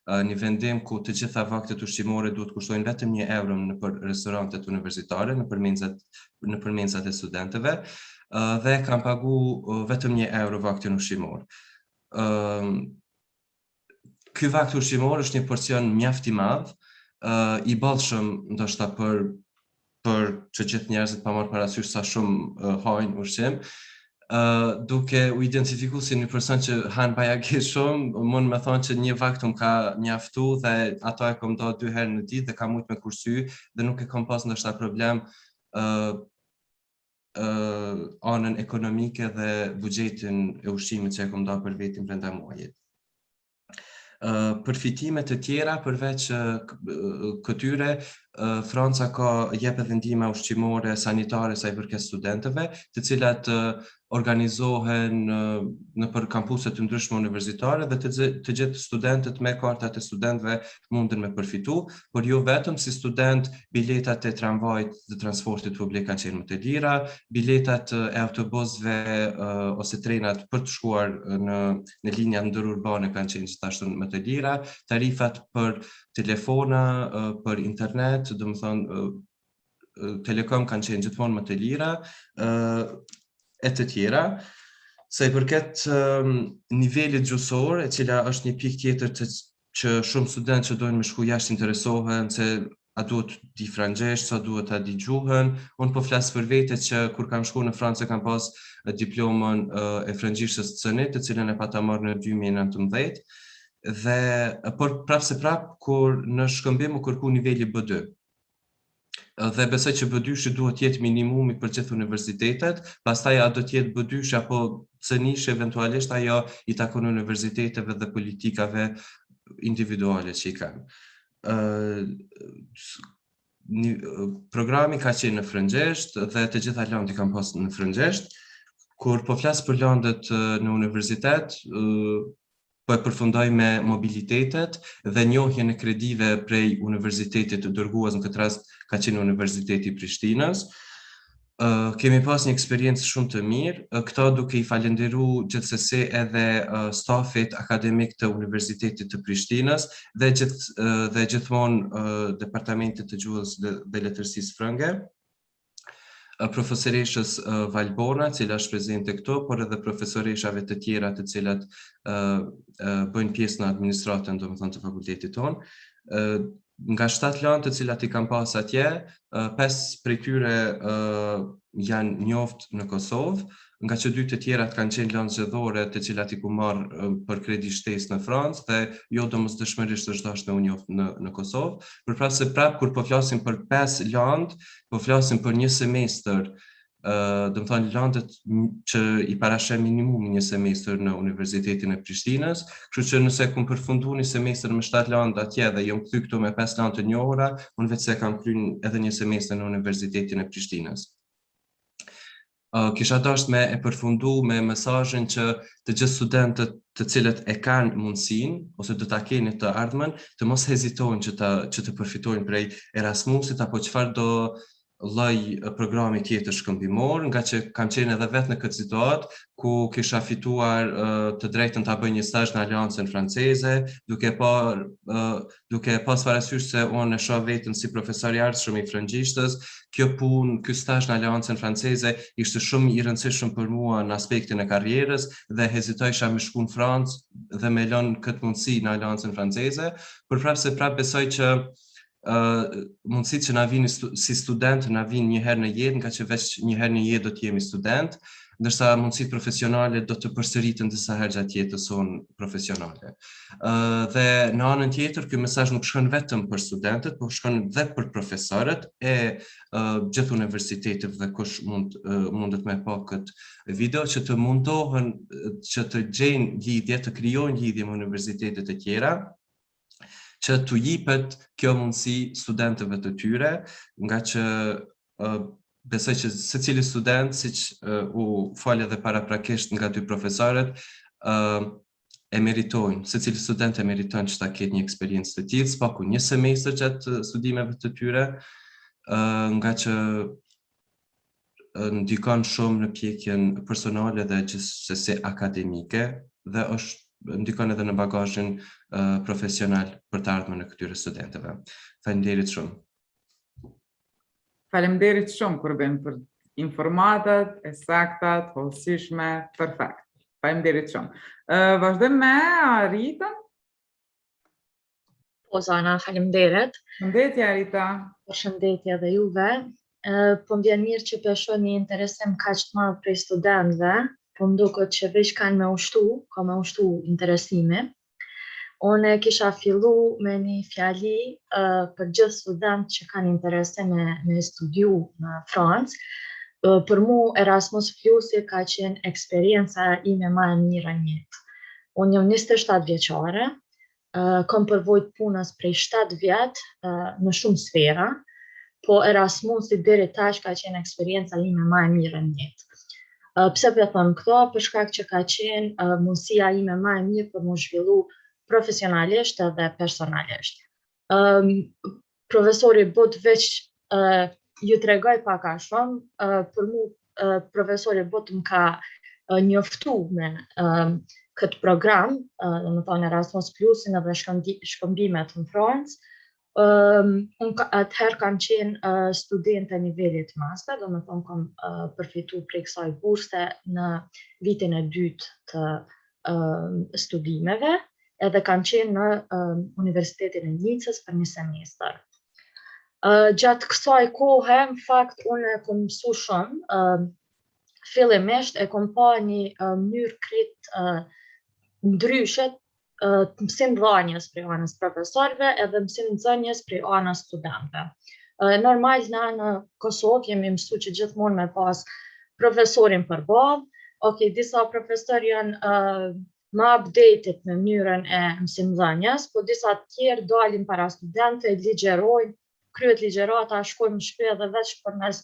[SPEAKER 4] një vendim ku të gjitha vaktet ushqimore duhet kushtojnë vetëm 1 euro nëpër restorantet universitare, nëpër menzat e studentëve, dhe kam pagu vetëm 1 euro vaktin ushqimor. Ky vakt ushqimor është një porcion mjaft I madh, I bollshëm ndoshta për që gjithë njerëzit pa marrë parasysh sa shumë hajnë ushqim, duke u identifiku si një person që han bajagi shumë, mund me thonë që një vakt më ka mjaftu dhe ato e kam do 2 herë në ditë dhe kam mujt me kursy dhe nuk e kam pas ndoshta problem anën ekonomike dhe buxhetin e ushqimit që e kam do për vetin brenda muajit. Përfitimet të tjera përveç këtyre, Franca jep edhe ndihma ushqimore sanitare sa I përket studentëve, të cilat organizohen nëpër kampuset të ndryshme universitare dhe të gjithë studentët me kartat e studentëve mundën me përfitu, por jo vetëm si student, biletat e tramvajit dhe transportit publik kanë qenë më të lira, biletat e autobusëve ose trenat për të shkuar në linjat ndërurbane kanë qenë gjithashtu më të lira, tarifat për telefona, për internet, domethënë Telekom kanë qenë gjithmonë më të lira, e të tjera. Sa I përket nivelit gjuhësor, e cila është një pikë tjetër që shumë studentë që dojnë me shku jashtë interesohen se a duhet di frangjesht, sa duhet ta di gjuhën. Unë po flas për vete që kur kam shku në Francë kam pas diplomën e frangishtes C1, të cilën e pata marrë në 2019, dhe por prapë kur në shkëmbim u kërku niveli B2. Dhe besoj që B2 duhet jetë minimumi për gjithë universitetet, pastaj a do të jetë B2 apo C1 eventualisht ajo i takon universiteteve dhe politikave individuale që i kanë. Programi ka qenë në frëngjesht dhe të gjitha landet i kanë pas në frëngjesht. Kur po flas për landet në universitet, po e përfundoj me mobilitetet dhe njohjen e kredive prej universitetit të dërgues, në këtë rast ka qenë Universiteti i Prishtinës. Kemi pas një eksperiencë shumë të mirë, këto duke i falenderuar gjithsesi edhe stafit akademik të Universitetit të Prishtinës dhe gjithmonë Departamentit të Gjuhës dhe Letërsisë Frënge, profesoreshës Valbona, cila është prezente këtu, por edhe profesoreshave të tjera të cilat bëjnë pjesë në administratën, domethënë të fakultetit tonë. Nga 7 lanë të cilat i kam pas atje, 5 prej tyre janë njoft në Kosovë, nga që 2 të tjerat kanë qenë lanë zgjedhore të cilat i ku marrë për kredi shtesë në Francë dhe jo domosdoshmërisht është dashur në njoft në Kosovë. Përpara se prap kur po flasim për 5 landë, po flasim për një semestër, do të thonë landet që i parashën minimumi një semestër në Universitetin e Prishtinës, kështu që nëse kum përfunduar një semestër me 7 landë atje dhe jam kthy këtu me 5 landë të njohura, unë vetë kam kryer edhe një semestër në Universitetin e Prishtinës. Kisha dashur me e përfundu me mesazhin që të gjithë studentët të cilët e kanë mundësinë ose do ta keni të ardhmen, të mos hezitojnë që të përfitojnë prej Erasmusit apo çfarë do lloj programi tjetër shkëmbimor, nga që kam qenë edhe vetë në këtë situatë ku kisha fituar të drejtën ta bëj një stazh në Aleancën Franceze, duke pas parasysh se unë e shoh veten si profesor i ardhshëm i frëngjishtës. Kjo punë, ky stazh në Aleancën Franceze ishte shumë i rëndësishëm për mua në aspektin e karrierës dhe hezitoisha me shku në Francë dhe me lënë këtë mundësi në Aleancën Franceze, përveç se prapë besoj që mundësitë që na vini si student na vinë një herë në jetë, nga që veç një herë në jetë do të jemi student, ndërsa mundësitë profesionale do të përsëriten disa herë gjatë jetës sonë profesionale. Dhe në anën tjetër, ky mesazh nuk shkon vetëm për studentët, por shkon edhe për profesorët e gjithë universitetit dhe kush mundet me pa këtë video, që të mundohen që të gjejnë lidhje, të krijojnë lidhje me universitetet e tjera, që t'u jipet kjo mundësi studentëve të tyre, nga që besoj që secili student, siç u fal edhe paraprakisht nga 2 profesorët, e meritojnë, secili student e meriton që ta ketë një eksperiencë të tillë, spaku një semestër gjatë studimeve të tyre, nga që ndikon shumë në pjekjen personale dhe gjithsesi akademike dhe ndikon edhe në bagazhin profesional për të ardhmen e këtyre studentëve. Faleminderit shumë.
[SPEAKER 1] Faleminderit shumë Kurben për informatat e sakta, të hollësishme, perfekt. Faleminderit shumë. Vazhdojmë me Aritën.
[SPEAKER 5] Po Zana, faleminderit.
[SPEAKER 1] Përshëndetje Arita.
[SPEAKER 5] Përshëndetje edhe juve. Po më vjen mirë që shoh një interesim kaq të madh prej studentëve, po më duket që veç ka me ushtu interesimi. Unë kisha fillu me një fjali për gjithë student që kanë interesim me studiu në Francë. Për mu Erasmus Plusi ka qenë eksperienca ime më e mirë në jetë. Unë jam 27 vjeçare, kam përvojt punës prej 7 vjetë në shumë sfera, po Erasmusi deri tash ka qenë eksperienca ime më e mirë në jetë. Pse po them këto? Për shkak që ka qenë mundësia ime më e mirë për mu zhvillu profesionalisht edhe personalisht. Profesori But veç ju tregoj pak a shumë, për mu profesori But më ka njoftu me këtë program, më thonë Erasmus Plusin edhe shkëmbimet në Francë. Unë atëherë kam qenë studente nivelit master, do më thonë kam përfitu prej kësaj burse në vitin e 2 të studimeve, edhe kam qenë në Universitetin e Nicës për një semestër. Gjatë kësaj kohe, në fakt, unë e kom mësu shumë, fillimisht e kom pa një mënyrë krejt ndryshet mësim dhënies prej anës profesorëve edhe mësim nxënies prej anës studentëve. Normal, na në Kosovë jemi mësu që gjithmonë me pas profesorin përballë. Okej, disa profesor janë më updated në mënyrën e mësimdhënies, po disa të tjerë dalin para studentëve, ligjerojnë, kryet ligjërata, shkojnë në shtëpi edhe veç përmes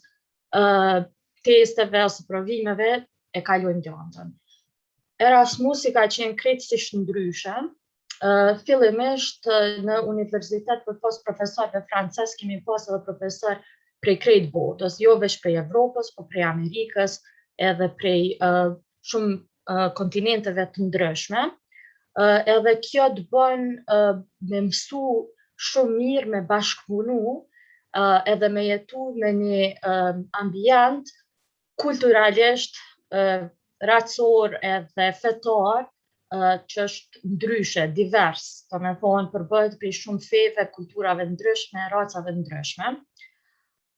[SPEAKER 5] testeve ose provimeve e kalojnë gjantën. Erasmusi ka qenë krejtësisht ndryshe. Fillimisht në universitet për pas profesorëve francez kemi pas edhe profesor prej krejt botës, jo veç prej Evropës, po prej Amerikës, edhe prej shumë kontinenteve të ndryshme. Edhe kjo të bën me mësu shumë mirë me bashkëpunu, edhe me jetu me një ambient kulturalisht, racor edhe fetar, që është ndryshe, divers, do me thonë përbëhet prej shumë feve, kulturave ndryshme, racave ndryshme.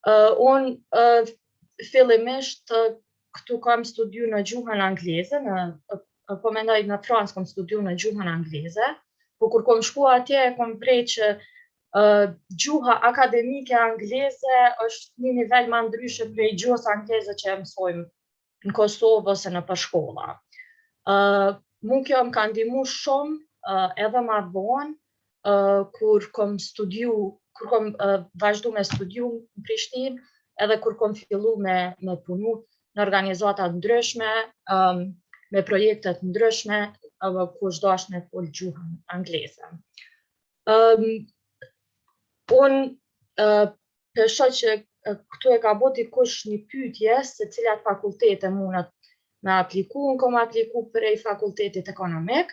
[SPEAKER 5] Unë fillimisht këtu kam studiu në gjuhën angleze, po mendoj në Francë kam studiu në gjuhën angleze, po kur kom shku atje e kom prej që gjuha akademike angleze është një nivel më ndryshe prej gjuhës angleze që e mësojmë në Kosovë ose në përshkolla. Mu kjo më ka ndihmu shumë edhe ma vonë kur kom vazhdu me studiu në Prishtinë, edhe kur kom fillu me punu në organizata ndryshme, me projektet ndryshme, ku është dash me fol gjuhën angleze. Unë pesho që këtu e ka bo dikush një pyetje se cilat fakultete mundet me apliku, unë kom apliku prej fakultetit ekonomik,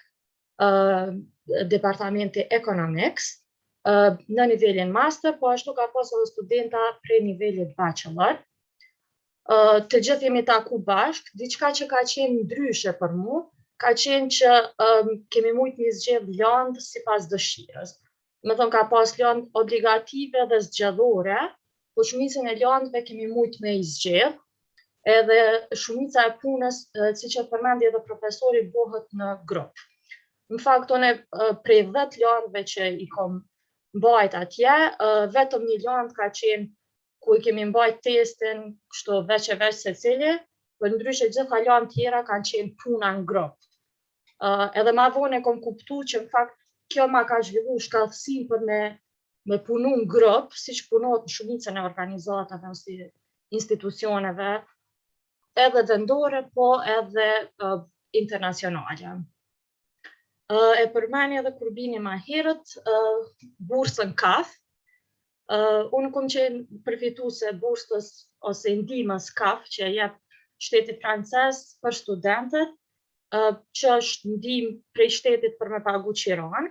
[SPEAKER 5] departamenti economics, në nivelin master, po ashtu ka pas edhe studenta prej nivelit bachelor. Të gjithë jemi taku bashk, diçka që ka qenë ndryshe për mu, ka qenë që kemi mujt një zgjedh landë si pas dëshirës. Me thonë ka pas landë obligative dhe zgjedhore, po shumicën e landëve kemi mujt me i zgjedh, edhe shumica e punës, si që përmendi edhe profesori, bëhet në grup. Në fakt, unë prej 10 landëve që i kom mbajt atje, vetëm një landë ka qenë ku i kemi mbajt testin, kështu veç e veç se cili, për ndryshe gjitha landë tjera kanë qenë puna në grup. Edhe ma vonë e kom kuptu që në fakt kjo ma ka zhvillu shkallësim për me punu në grup, si që punohet në shumicën e organizatave ose institucioneve, edhe vendore, po edhe internacionale. E përmeni edhe kur bini ma herët, bursën KAF. Unë kom qenë përfituese bursës ose ndihmës KAF, që jep shteti francez për studentët, që është ndihmë prej shtetit për me pagu qiron.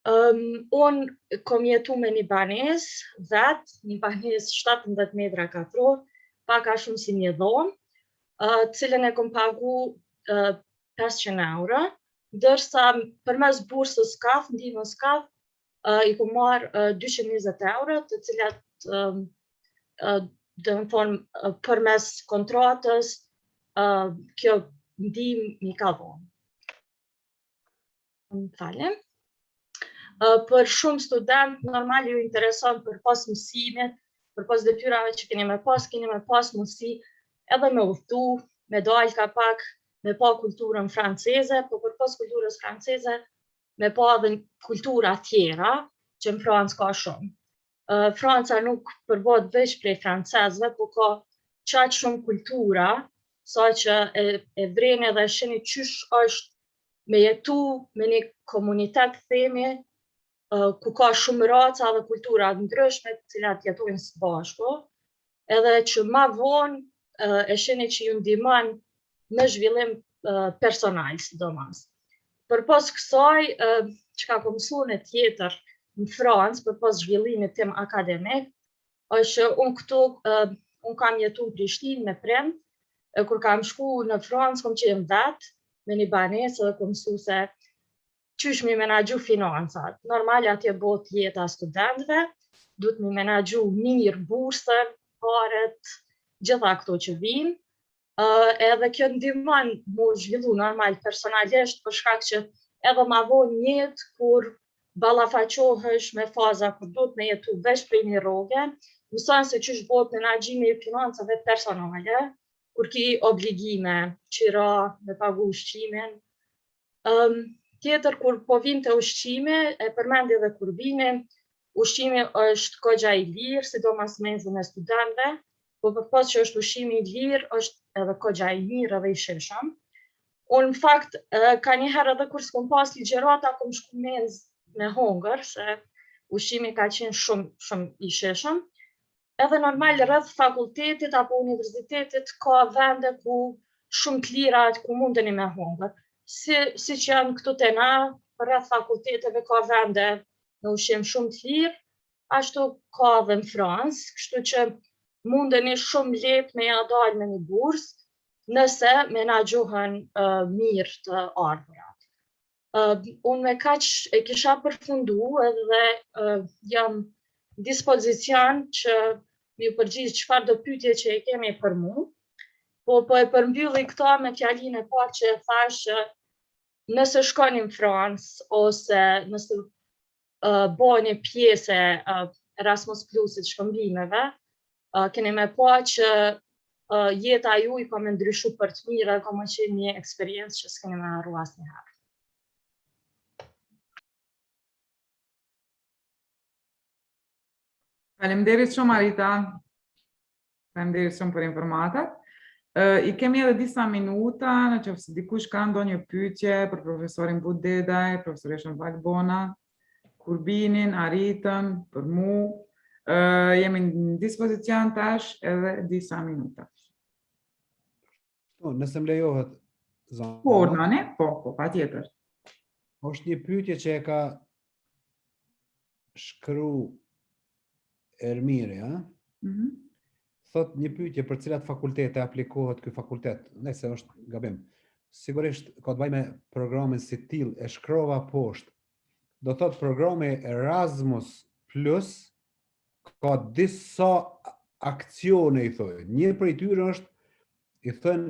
[SPEAKER 5] Unë kom jetu me një banes vetë, një banes 17 metra katror, paka shumë si një dhomë, cilën e kom pagu 500 euro, dërsa përmes bursës KAF, ndihmës KAF, i kom marrë 220 euro, të cilat dhe më thonë përmes kontratës, kjo ndihmë mi ka dhonë. Më falem. Për shumë student, normal ju intereson për pas mësimit, për pas detyrave që keni me pas mundësi edhe me udhëtu, me dalë ka pak, me pa kulturën franceze, po për pas kulturës franceze, me pa edhe kultura tjera, që në Francë ka shumë. Franca nuk përbot veç prej francezve, po ka qatë shumë kultura, sa që e vreni edhe sheni qysh është me jetu me një komunitet themi, ku ka shumë raca dhe kultura ndryshme, cilat jetojnë së bashku, edhe që ma vonë e sheni që ju ndihmon në zhvillim personal, sidomos. Për pas kësaj, që ka kom mësu në tjetër në Francë, për pas zhvillimit tim akademik, është unë kam jetu në Prishtinë me prind, kur kam shku në Francë, kom qenë vetë, me një banesë dhe kom mësu se qysh mi menagju financat. Normal atje bot jeta studentëve, duhet mi menagju mirë bursën, paret, gjitha këto që vinë, edhe kjo ndihmon mu zhvillu normal personalisht, për shkak që edhe ma vonë jetë kur ballafaqohesh me faza kur do të me jetu veç prej një rroge, mëson se ç'është bëhet menaxhimi i financave personale, kur ki obligime, qira, me pagu ushqimin. Tjetër, kur po vinte ushqimi, e përmendi edhe kur vini, ushqimi është kogja i lirë, sidomos menzën e studentëve, po përpos që është ushqimi i lirë, është edhe kogja i mirë edhe i shishëm. Unë në fakt, ka njëherë edhe kur s'kom pas ligjerata, kom shku menzë me hongër, se ushqimi ka qenë shumë i shishëm. Edhe normal rreth fakultetit apo universitetit ka vende ku shumë të lira ku mundeni me hongër. Si që janë këtu te na, rreth fakulteteve ka vende me ushqim shumë të lirë, ashtu ka edhe në Francë, kështu që mundeni shumë lehtë me ja dalë me një bursë, nëse menaxhohen mirë të ardhurat. Unë me kaq e kisha përfundu edhe jam dispozicion që mi përgjigj çfarë do pyetje që e kemi për mu, po e përmbylli këto me fjalinë e parë që e thash që nëse shkoni në Francë ose nëse bëni pjesë Erasmus Plusit shkëmbimeve, keni me pa që jeta juaj ka me ndryshu për të mirë dhe ka me qenë një eksperiencë që s'keni me harru asnjëherë.
[SPEAKER 1] Faleminderit shumë Arita. Faleminderit shumë për informatat. I kemi edhe disa minuta, në qoftë se dikush ka ndonjë pyetje për profesorin Budedaj, profesoreshën Valbona, Kurbinin, Aritën, për mu. Jemi në dispozicion tash edhe disa minuta.
[SPEAKER 2] Nëse më lejohet, Zana.
[SPEAKER 1] Po, Nane? Po, patjetër.
[SPEAKER 2] Është një pyetje që e ka shkru Ermiri, ha? Thot një pyetje për cilat fakultete aplikohet ky fakultet. Nëse është gabim. Sigurisht ka të bëjë me programin si till, e shkrova poshtë. Do thot programi Erasmus Plus ka disa akcione, i thojnë. Një prej tyre është, i thënë,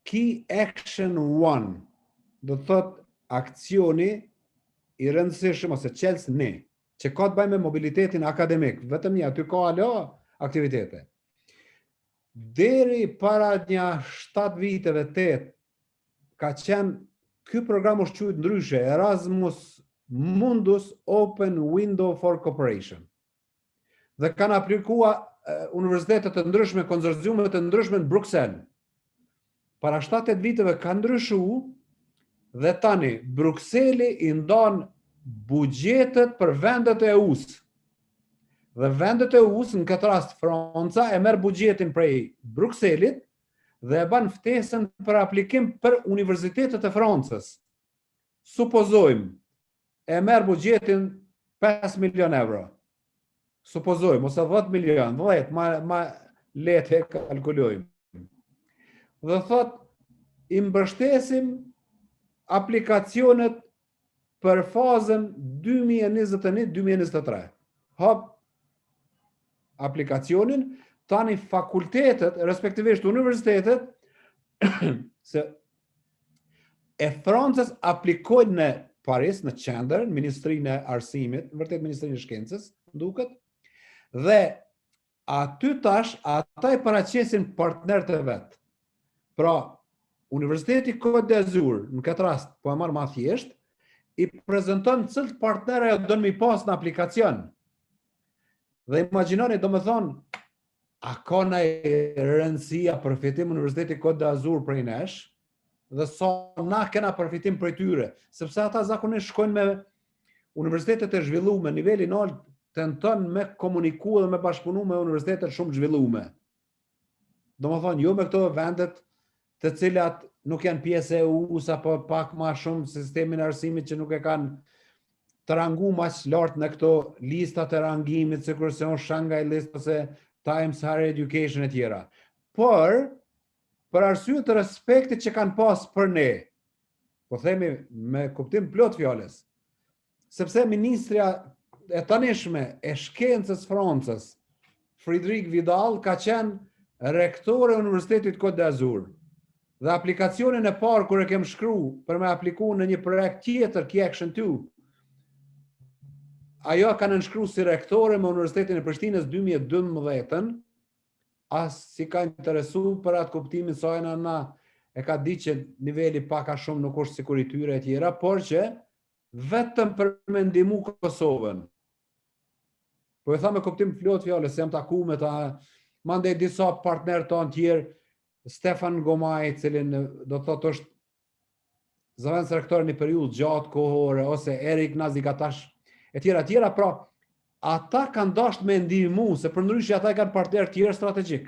[SPEAKER 2] Key Action 1. Do thot akcioni i rëndësishëm ose qelsni, që ka të bëjë me mobilitetin akademik. Vetëm një, aty ka alo aktivitete. Deri para një 7 viteve, 8, ka qenë, ky program është quajtur ndryshe, Erasmus Mundus Open Window for Cooperation. Dhe kanë aplikuar universitetet të ndryshme, konsorciume të ndryshme në Bruxelles. Para 7-8 viteve ka ndryshu dhe tani Bruxelli i ndon buxhetet për vendet e EU-s. Dhe vendet e EU-s, në këtë rast Franca, e merr buxhetin prej Bruxellit dhe e ban ftesën për aplikim për universitetet e Francës. Supozojmë, e merr buxhetin 5 milion euro. Supozojmë, ose 10 milion, 10, ma lehtë e kalkulojmë. Dhe thot, i mbështesim aplikacionet për fazën 2021-2023. Hop aplikacionin, tani fakultetet, respektivisht universitetet, se e Francës aplikojnë në Paris, në qendër, në Ministrinë e Arsimit, vërtet Ministrinë e Shkencës, duket, dhe aty tash, ata i paraqesin partnerët e vetë. Pra, Universiteti Côte d'Azur, në këtë rast, po e marrë ma thjesht, i prezenton cilët partnere do në mi pas në aplikacion. Dhe imagjinoni, do me thonë, a ka në rëndësia përfitim Universiteti Côte d'Azur prej nesh, dhe sa na kena përfitim prej tyre, sepse ata zakonisht shkojnë me universitetet e zhvillume, niveli nalt, tenton me komuniku dhe me bashkëpunu me universitetet shumë zhvillume. Do me thonë, jo me këto vendet të cilat nuk janë pjesë e EU-s apo pak ma shumë sistemin e arsimit që nuk e kanë të rangu ma që lartë në këto listat e rangimit, se kërse on Shanghai List ose Times Higher Education e tjera. Por, për arsye të respektit që kanë pas për ne, po themi me kuptim plot fjales, sepse ministrja e tanishme e shkencës Francës, Frédéric Vidal, ka qenë rektore e Universitetit Côte d'Azur. Dhe aplikacionin e parë kur e kem shkru për me apliku në një projekt tjetër, Key Action 2, ajo ka nënshkru si rektore me Universitetin e Prishtinës 2012-ën, as si ka interesu për atë kuptimin sajna na e ka di që niveli paka shumë nuk është si kur i tyre e tjera, por që vetëm për me ndihmu Kosovën. Po e tha me kuptim flot fjale, se jam taku me ta, mandej disa partner të tjerë, Stefan Gomaj, cilin do të thotë është zëvendës rektor një periudhë gjatë kohore, ose Erik Nazigatash, e tjera, pra ata kanë dashur me ndihmu, se përndryshe ata kanë partner tjerë strategjik.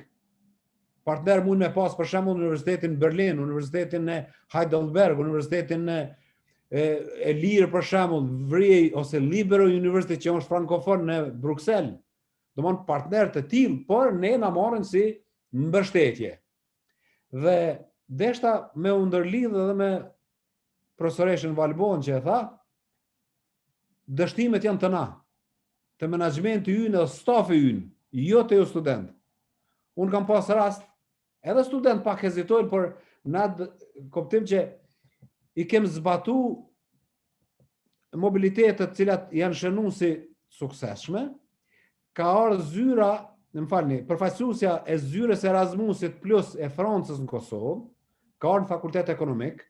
[SPEAKER 2] Partner mund me pas për shembull Universitetin Berlin, Universitetin e Heidelberg, Universitetin e Lirë për shembull, Vrijej ose Libero University që është frankofon në Bruxelles. Domthon partner të tillë, por ne na marrin si mbështetje. Dhe deshta me u ndërlidh edhe me profesoreshën Valbon që e tha, dështimet janë të na, të menaxhmenti ynë dhe stafi ynë, jo të ju student. Unë kam pas rast, edhe student pak hezitojnë, por në kuptim që i kem zbatu mobilitetet cilat janë shënu si sukseshme, ka ardhur zyra, më falni, përfaqësuesja e zyrës Erasmusit plus e Francës në Kosovë, ka ardhur në fakultet ekonomik,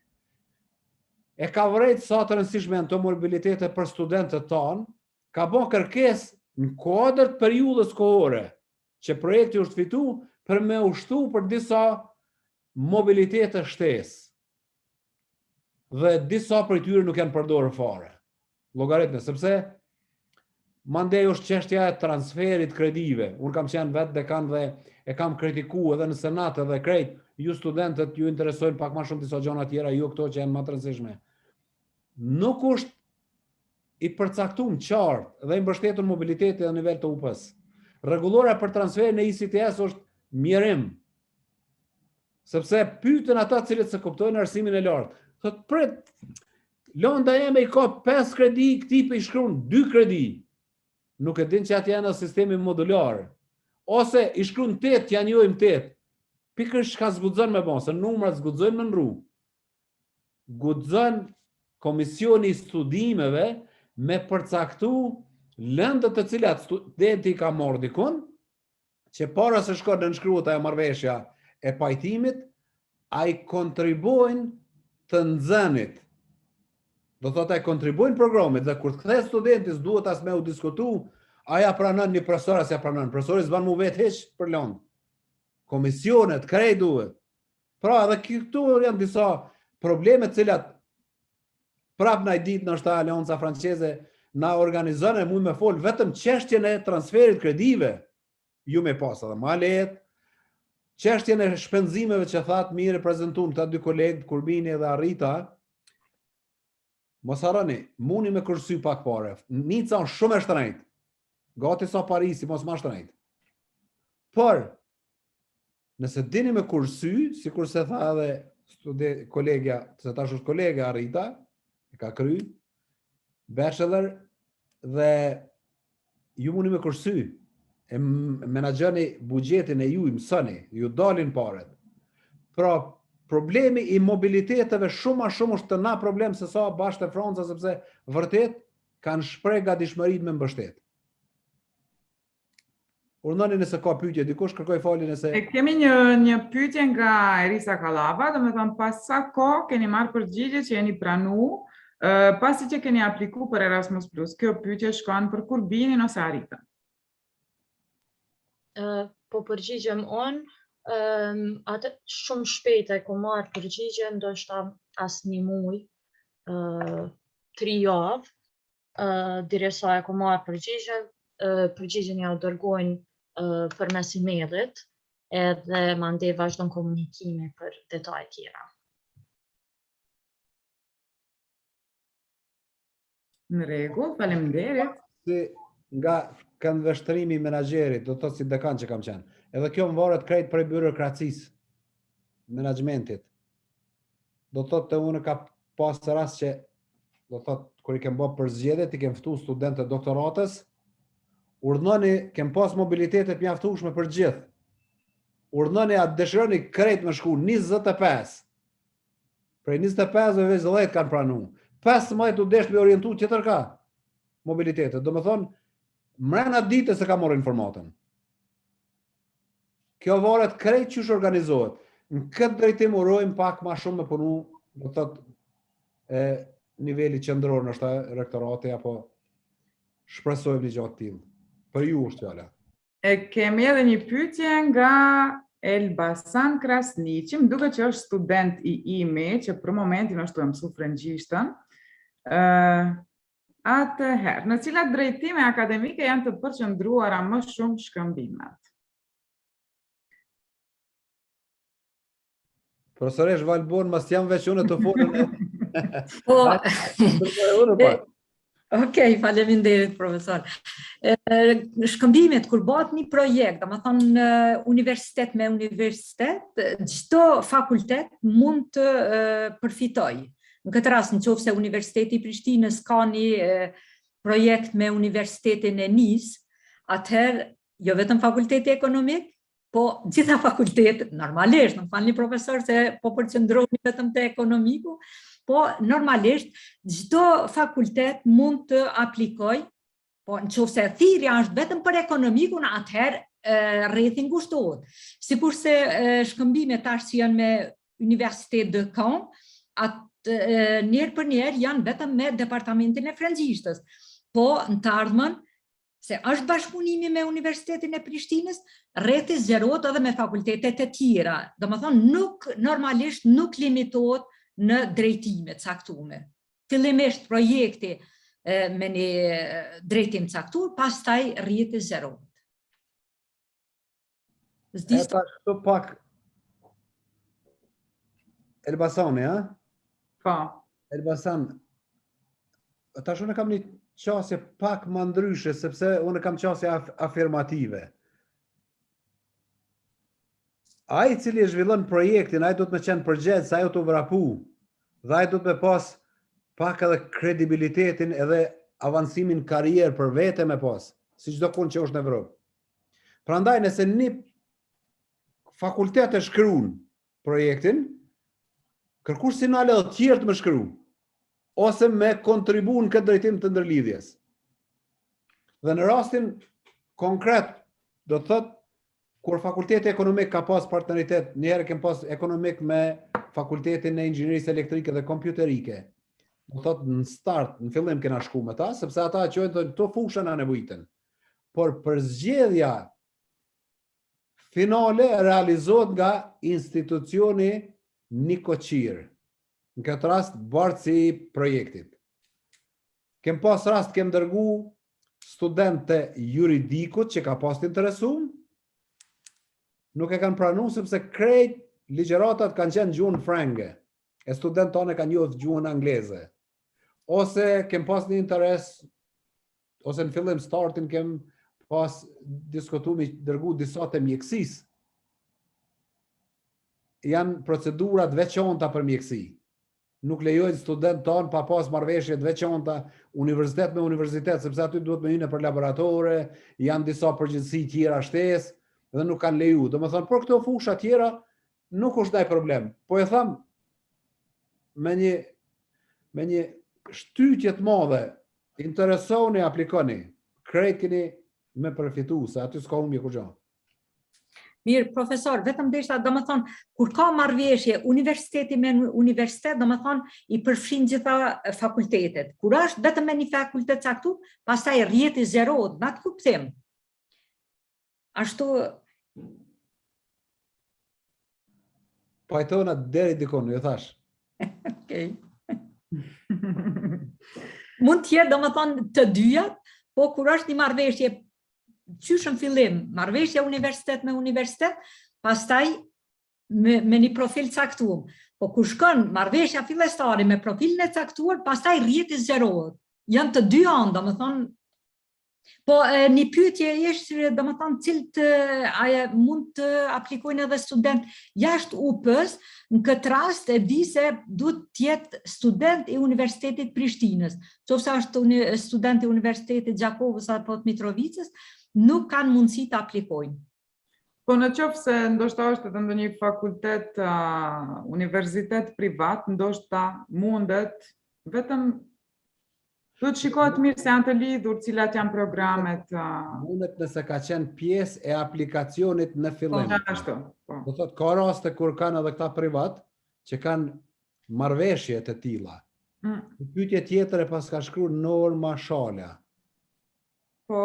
[SPEAKER 2] e ka vërejt sa të rëndësishme janë të mobilitetet për studentët tanë, ka bën kërkesë në kuadër të periudhës kohore, që projekti është fitu për me ushtu për disa mobilitete shtesë. Dhe disa për tyre nuk janë përdorur fare. Llogaritme, sepse mandej është çështja e transferit kredive. Unë kam qenë vetë dekan dhe e kam kritikuar edhe në senat edhe krejt, ju studentët ju interesojnë pak më shumë disa gjëra tjera, jo këto që janë më të rëndësishme. Nuk është i përcaktuar qartë dhe i mbështetur mobiliteti në nivel të UP-s. Rregullora për transferin e ICTS është mjerim. Sepse pyeten ata cilët se kuptojnë arsimin e lartë. Thot prit, Londa jeme i ka 5 kredi, këti për i shkruan 2 kredi. Nuk e din që atë janë në sistemi modular. Ose i shkruan 8, janë jojmë 8. Pikërisht ka zguxon me bon, se numrat zguxojnë në rrugë. Guxon komisioni i studimeve me përcaktu lëndët të cilat studenti ka marrë dikun, që para se shkon në nënshkruhet ajo marrëveshja e pajtimit, ai kontribojnë të nxënit. Do thotë ai kontribojnë programit dhe kur të kthehet studenti duhet as me u diskutu, a ja pranon një profesor as ja pranon. Profesori s'ban mu vetë hiç për lëndë. Komisionet, krejt duhet. Pra edhe këtu janë disa probleme të cilat prap na i ditë në shta Alianca Franceze na organizon e mund me fol vetëm çështjen e transferit kredive, ju me pas edhe ma lehtë, çështjen e shpenzimeve që thatë mirë prezantuan këta dy kolegë, Kurbini dhe Arita, mos harroni, muni me kursy pak pare. Nica është shumë e shtrenjtë. Gati sa Parisi, mos ma shtrenjtë. Por, nëse dini me kursy, sikur se tha edhe kolegja, se tash është kolegja Arita, e ka kry, bachelor, dhe ju muni me kursy, e menaxhoni buxhetin e ju, i mësoni, ju dalin paret. Pra, problemi i mobiliteteve shumë është të na problem se sa bashkë e Franca, sepse vërtet kanë shpreh gatishmërinë me mbështet. Urnoni nëse ka pyetje, dikush kërkoj falje nëse...
[SPEAKER 1] Kemi një pyetje nga Erisa Kallava, dhe me thënë pas sa kohë keni marrë përgjigje që jeni pranu, pasi që keni apliku për Erasmus+. Kjo pyetje shkon për Kurbinin ose Arita?
[SPEAKER 5] Po përgjigjem unë, atë shumë shpejt e ku marrë përgjigje, ndoshta as një muj, 3 javë, diresa e ku marrë përgjigjen ja u dërgojnë përmes emailit, edhe mandej vazhdon komunikimi për detaje tjera.
[SPEAKER 1] Në rregull, faleminderit.
[SPEAKER 2] Si nga këndvështrimi i menaxherit, do të thotë si dekan që kam qenë. Edhe kjo më varet krejt prej birokracisë, menaxhmentit. Do të thotë unë ka pas rast që, do të thotë, kur i kem bërë përzgjedhjet, i kem ftu studentët doktoratës, urdhënoni, kem pas mobilitetet mjaftueshme për gjithë. Urdhënoni atë dëshironi krejt më shku 25. Prej 25 veç 10 kanë pranu. 15 u desh me orientu tjetër ka mobilitetet. Do më thonë, mrena ditës se ka morë informatën. Kjo varet krejt qysh organizohet. Në këtë drejtim urojmë pak ma shumë me punu, do thotë, niveli qendror nështë rektorati apo shpresojmë një gjatë tillë. Për ju është fjala.
[SPEAKER 1] Kemi edhe një pyetje nga Elbasan Krasniqi, më duket që është student i IME, që për momentin është të mësu frëngjishtën. Atëherë, në cilat drejtime akademike janë të përqendruara më shumë shkëmbimet?
[SPEAKER 2] Profesoresh Valbon, mas jam veç unë të folën e...
[SPEAKER 3] Po, Okej, faleminderit, profesor. Shkëmbimet, kur bëhet një projekt, do të thonë universitet me universitet, çdo fakultet mund të përfitojë. Në këtë rast, nëse Universiteti i Prishtinës ka një projekt me Universitetin e Nis, atëherë jo vetëm fakulteti ekonomik, po gjitha fakultetet, normalisht, më falni profesor se po përqendrohemi vetëm te ekonomiku, po normalisht çdo fakultet mund të aplikojë, po nëse thirrja është vetëm për ekonomikun, atëherë rrethi ngushtohet. Sikurse shkëmbimet tash që janë me Universitet de Caen, njerë për njerë janë vetëm me departamentin e frëngjishtës. Po në të ardhmen, se është bashkëpunimi me Universitetin e Prishtinës, rreti zgjerohet edhe me fakultetet e tjera. Domethënë normalisht nuk limitohet në drejtime caktuar. Fillimisht projekti me një drejtim caktuar, pastaj rrjeti zgjerohet.
[SPEAKER 2] Eta këto pak Elbasani, ha?
[SPEAKER 1] Po.
[SPEAKER 2] Elbasan, tash unë kam një qasje pak më ndryshe, sepse unë kam qasje afirmative. Ai cili e zhvillon projektin, ai do të më qenë përgjegjës, ai do të vrapu, dhe ai do të më pas pak edhe kredibilitetin edhe avancimin karrierë për vete me pas, si çdo kund që është në Evropë. Prandaj nëse një fakultet e shkruan projektin, kërkush sinale të tjerë të më shkru, ose me kontribu në këtë drejtim të ndërlidhjes. Dhe në rastin konkret, do të thot, kur fakulteti ekonomik ka pas partneritet, njëherë kem pas ekonomik me fakultetin e inxhinierisë elektrike dhe kompjuterike. Do thot, në start, në fillim kena shku me ta, sepse ata qojnë të këto fusha na nevojiten. Por për zgjedhja finale realizohet nga institucioni Nikoqir, në këtë rast bartësi i projektit. Kem pas rast kem dërgu studente juridikut që ka pas të interesum, nuk e kanë pranu sepse krejt ligjeratat kanë qenë gjuhën frenge, e student tonë kanë njohur gjuhën angleze. Ose kem pas një interes, ose në fillim startin kem pas diskutu me dërgu disa të mjekësisë. Janë procedurat veçanta për mjekësi. Nuk lejojnë student tonë pa pas marrëveshje të veçanta universitet me universitet, sepse aty duhet me hynë për laboratore, janë disa përgjegjësi tjera shtesë dhe nuk kanë leju. Do më thonë, për këto fusha tjera nuk është ndaj problem. Po e tham me një shtytje të madhe, interesoni, aplikoni, krejt keni me përfitu, se aty s'ka humbje kur gjë.
[SPEAKER 3] Mirë, profesor, vetëm deshta, do më thonë, kur ka marrëveshje universiteti me universitet, do më thonë, i përfshin gjitha fakultetet. Kur është vetëm me një fakultet caktuar, pastaj rrjeti zgjerohet, në atë kuptim. Ashtu...
[SPEAKER 2] Pajtona deri dikon, ju thash.
[SPEAKER 3] Okej. Mund t'jetë, do më thonë, të dyjat, po kur është një marrëveshje qyshën fillim, marrëveshja universitet me universitet, pastaj me një profil caktuar. Po kur shkon marrëveshja fillestare me profilin e caktuar, pastaj rrjeti zgjerohet. Janë të dy anë, domethënë. Po një pyetje është, domethënë, cilët mund të aplikojnë edhe student jashtë UP-s, në këtë rast e di se duhet të jetë student i Universitetit Prishtinës. Qofse është student i Universitetit Gjakovës apo të Mitrovicës, nuk kanë mundësi të aplikojnë.
[SPEAKER 1] Po në qoftë se ndoshta është edhe ndonjë fakultet, universitet privat, ndoshta mundet vetëm duhet shikohet mirë se janë të lidhur, cilat janë programet.
[SPEAKER 2] Mundet nëse ka qenë pjesë e aplikacionit në fillim.
[SPEAKER 1] Ashtu. Po.
[SPEAKER 2] Do thotë ka raste kur kanë edhe këta privat që kanë marrëveshje të tilla. Pyetje tjetër e pas ka shkruar Norma Shala.
[SPEAKER 1] Po.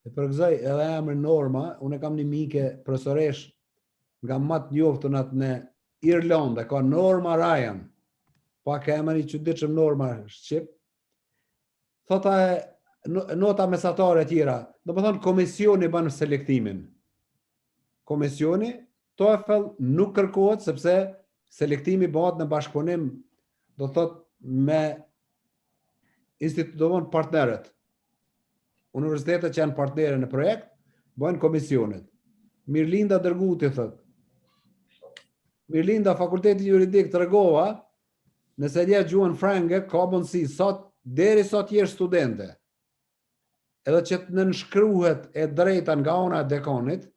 [SPEAKER 2] E përgëzoj edhe emrin Norma, unë kam një mike profesoresh nga më të njoftën atë në Irlandë, ka Norma Ryan. Pak e emri i çuditshëm Norma shqip. Thota nota mesatare e tjera, do të thonë komisioni bën selektimin. Komisioni TOEFL nuk kërkohet sepse selektimi bëhet në bashkëpunim, do thotë me institucion partnerët. Universitetet që janë partnerë në projekt, bëjnë komisionet. Mirlinda Dërguti thot. Mirlinda, fakulteti juridik të regova, nëse dje gjuhën frange, ka mundësi deri sot jesh studente. Edhe që të nënshkruhet e drejta nga ona e dekanit,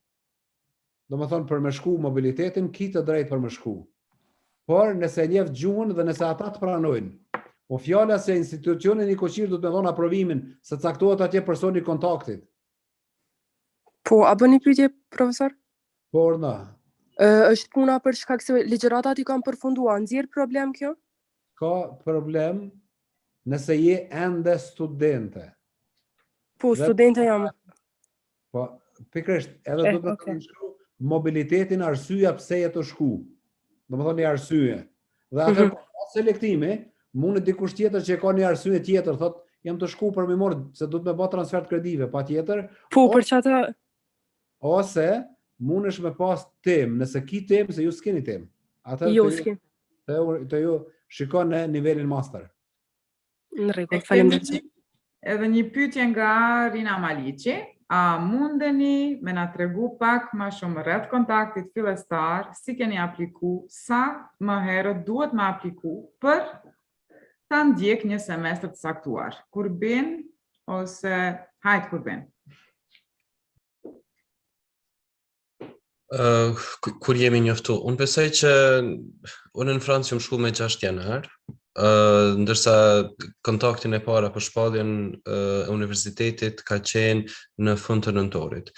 [SPEAKER 2] do më thonë për me shku mobilitetin, ki të drejt për me shku. Por nëse njef gjuhën dhe nëse ata të pranojnë, po fjala se institucionin i Koqir do të me dhonë aprovimin se caktohet atje personi kontaktit.
[SPEAKER 6] Po, a bën një pyetje, profesor?
[SPEAKER 2] Por na.
[SPEAKER 6] Është puna për shkak se ligjëratat i kanë përfunduar, nxjerr problem kjo?
[SPEAKER 2] Ka problem nëse je ende studente.
[SPEAKER 6] Po, studente jam.
[SPEAKER 2] Po, pikërisht, edhe do të shkruaj mobilitetin arsyeja pse je të shku. Do të thonë një arsye. Dhe atë selektimi mundet dikush tjetër që ka një arsye tjetër, thotë jam të shku për me marr se do të më bë transfer të kredive, patjetër.
[SPEAKER 6] Po, për çata
[SPEAKER 2] ose mundesh me pas temë, nëse ki temë se ju s'keni temë. Atë
[SPEAKER 6] jo s'kem.
[SPEAKER 2] Të ju shikon në nivelin master.
[SPEAKER 6] Në rregull, faleminderit.
[SPEAKER 1] Edhe një pyetje nga Rina Maliqi. A mundeni me na tregu pak ma shumë rreth kontaktit fillestar, si keni apliku, sa më herët duhet me apliku për ta ndjek një semestër të saktuar? Kur bin ose hajt kur bin?
[SPEAKER 4] Kur jemi njoftu, unë besoj që unë në Francë jam shku me 6 janar, ndërsa kontaktin e para për shpalljen e universitetit ka qenë në fund të nëntorit.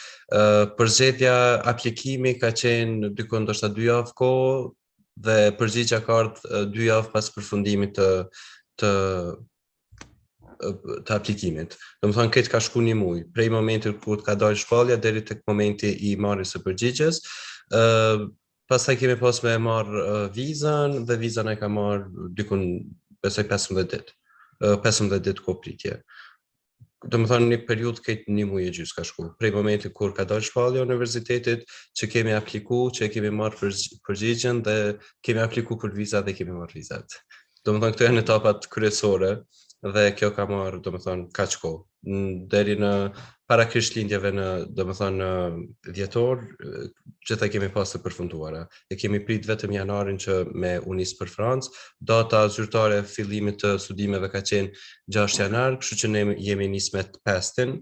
[SPEAKER 4] Përzgjedhja aplikimi ka qenë dykon ndoshta 2 javë kohë dhe përgjigjja ka ardhur 2 javë pas përfundimit të aplikimit. Do të thonë këtë ka shku 1 muaj, prej momentit kur ka dalë shpallja deri tek momenti i marrjes së përgjigjes. Pastaj kemi pas me marr vizën dhe vizën e ka marr dikun besoj 15 ditë. 15 ditë kopritje. Do të thonë një periudhë këtë 1 muaj e gjysmë ka shku. Prej momentit kur ka dalë shpallja e universitetit, që kemi apliku, që kemi marr përgjigjen dhe kemi apliku për viza dhe kemi marr vizat. Do të thonë këto janë etapat kryesore dhe kjo ka marrë, do të thonë, kaq kohë. Deri në para krishtlindjeve në, do të thonë, dhjetor, gjitha kemi pas të përfunduara. E kemi prit vetëm janarin që me u nis për Francë. Data zyrtare e fillimit të studimeve ka qenë 6 janar, kështu që ne jemi nis me 5-tin,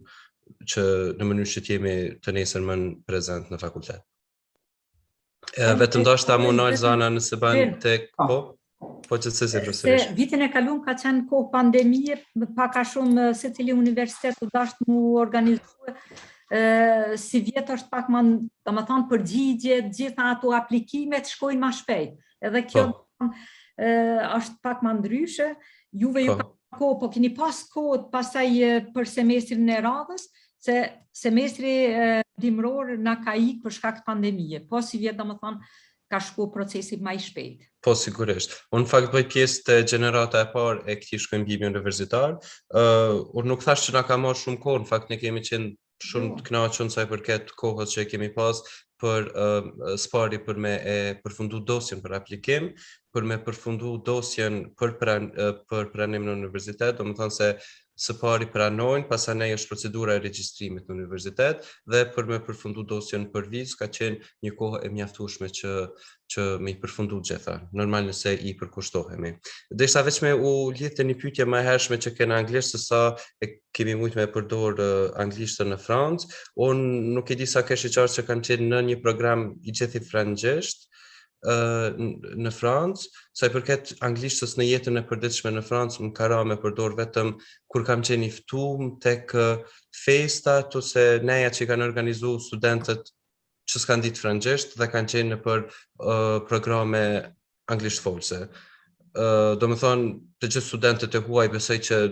[SPEAKER 4] që në mënyrë që jemi të nesërmën prezent në fakultet. Vetëm ndoshta munoj zana nëse ban tek po që se
[SPEAKER 3] Se vitin e kaluar ka qenë kohë pandemie, pak a shumë secili universitet u dashur mu organizue si vjet është pak më, domethënë përgjigje, gjitha ato aplikimet shkojnë më shpejt. Edhe kjo është pak më ndryshe. Juve ju ka kohë, po keni pas kohë pastaj për semestrin e radhës, se semestri dimror na ka ikë për shkak të pandemie. Po si vjet domethënë ka shku procesi më i shpejt.
[SPEAKER 4] Po, sigurisht. Unë fakt bëj pjesë të gjenerata e parë e këtij shkollimi universitar. Unë nuk thash që na ka marrë shumë kohë, në fakt ne kemi qenë shumë të kënaqur sa i përket kohës që kemi pas për spari për me përfundu dosjen për aplikim, për me përfundu dosjen për pranim në universitet, do të thonë se së pari pranojnë, pastaj është procedura e regjistrimit në universitet dhe për me përfundu dosjen për vizë ka qenë një kohë e mjaftueshme që me i përfundu gjitha, normal nëse i përkushtohemi. Desha veç me u lidhë të një pyetje më e hershme që kena anglisht se sa e kemi mujtë me përdor anglishtën në Francë. Unë nuk e di sa kesh i qartë që kam qenë në një program i gjithi frangjesht në Francë, sa i përket anglishtës në jetën e përditshme në Francë, më ka ra me përdor vetëm kur kam qenë i ftuar tek festat ose neja që kanë organizuar studentët që s'kan ditë frangjesht dhe kanë qenë në për programe anglisht folse. Do më thonë, të gjithë studentët e huaj besoj që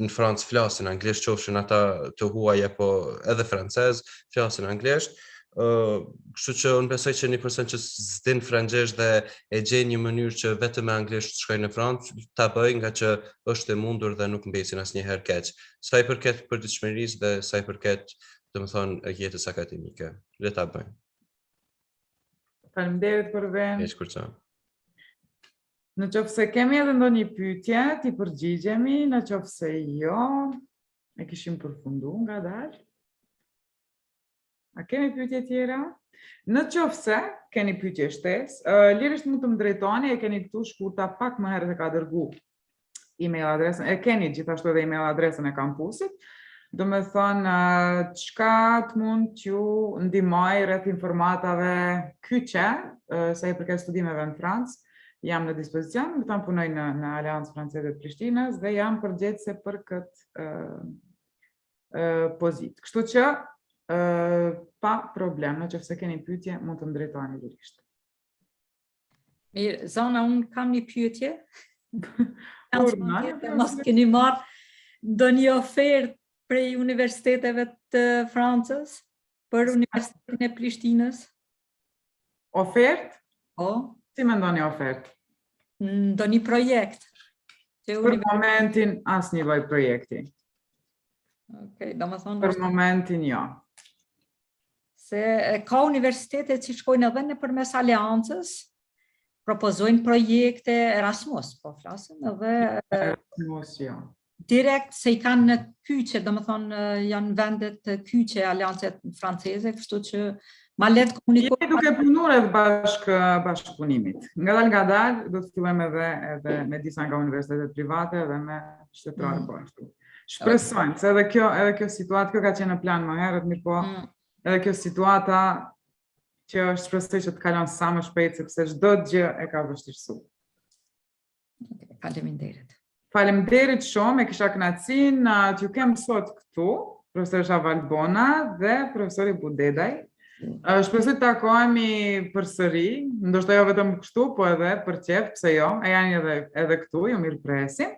[SPEAKER 4] në Francë flasin anglisht, qofshin ata të huaj apo edhe francez, flasin anglisht. Kështu që unë besoj që një person që s'din frangjesht dhe e gjen një mënyrë që vetëm me anglisht shkoj në Francë, ta bëj nga që është e mundur dhe nuk mbesin asnjëherë keq. Sa i përket përditshmërisë dhe sa i përket, domethënë, jetës akademike. Le ta bëjmë.
[SPEAKER 1] Faleminderit për vend.
[SPEAKER 4] Keq kur çam.
[SPEAKER 1] Në qoftë se kemi edhe ndonjë pyetje, ti përgjigjemi, në qoftë se jo, e kishim përfundu nga dalë. A kemi pyetje tjera? Në qoftë se keni pyetje shtesë, lirisht mund të më drejtoni, e keni këtu shkurta pak më herët e ka dërgu email adresën, e keni gjithashtu edhe email adresën e kampusit, do me thonë çka të mund t'ju ndihmoj rreth informatave kyçe, sa i përket studimeve në Francë, jam në dispozicion, do të punoj në Aleancë Franceze të Prishtinës dhe jam përgjegjëse për këtë pozitë. Kështu që pa problem, në qoftë se keni pyetje, mund të më drejtoni lirisht.
[SPEAKER 3] Mirë, Zana, unë kam një pyetje.
[SPEAKER 1] Urna.
[SPEAKER 3] Mos keni marrë ndonjë ofertë prej universiteteve të Francës për Universitetin e Prishtinës?
[SPEAKER 1] Ofertë?
[SPEAKER 3] Po,
[SPEAKER 1] Si mendoni ofertë?
[SPEAKER 3] ndonjë projekt?
[SPEAKER 1] Për momentin asnjë lloj projekti.
[SPEAKER 3] Okej, domethënë
[SPEAKER 1] Për momentin jo.
[SPEAKER 3] se ka universitete që shkojnë edhe nëpërmes aleancës, propozojnë projekte Erasmus, po flasim edhe
[SPEAKER 1] Mos jo.
[SPEAKER 3] direkt se i kanë në kyçe, domethënë janë vendet të kyçe aleancet franceze, kështu që ma letë komunikojnë.
[SPEAKER 1] Jemi duke punuar edhe bashkëpunimit. Ngadalë do të fillojmë edhe me disa nga universitetet private dhe me shtetërorë po ashtu. Shpresojmë se edhe kjo situatë, kjo ka qenë në plan më herët, mirë po, edhe kjo situata që është shpresoj që të kalon sa më shpejt, sepse çdo gjë e ka vështirësuar.
[SPEAKER 3] Faleminderit.
[SPEAKER 1] Faleminderit shumë, e kisha kënaqësinë t'ju kem sot këtu, profesorja Valbona dhe profesori Budedaj. Shpresoj të takohemi përsëri, ndoshta jo vetëm kështu, po edhe për qef, pse jo, e janë edhe këtu, ju mirëpresim.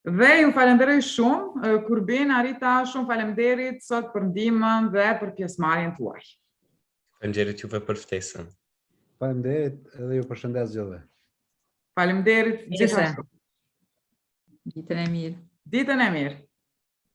[SPEAKER 1] Dhe ju falenderoj shumë, Kurbin, Arita, shumë falenderit sot për ndihmën dhe për pjesëmarrjen tuaj.
[SPEAKER 4] Faleminderit juve për ftesën.
[SPEAKER 2] Faleminderit edhe ju përshëndes gjithëve.
[SPEAKER 1] Faleminderit gjithashtu.
[SPEAKER 3] Ditën e mirë.
[SPEAKER 1] Ditën e mirë.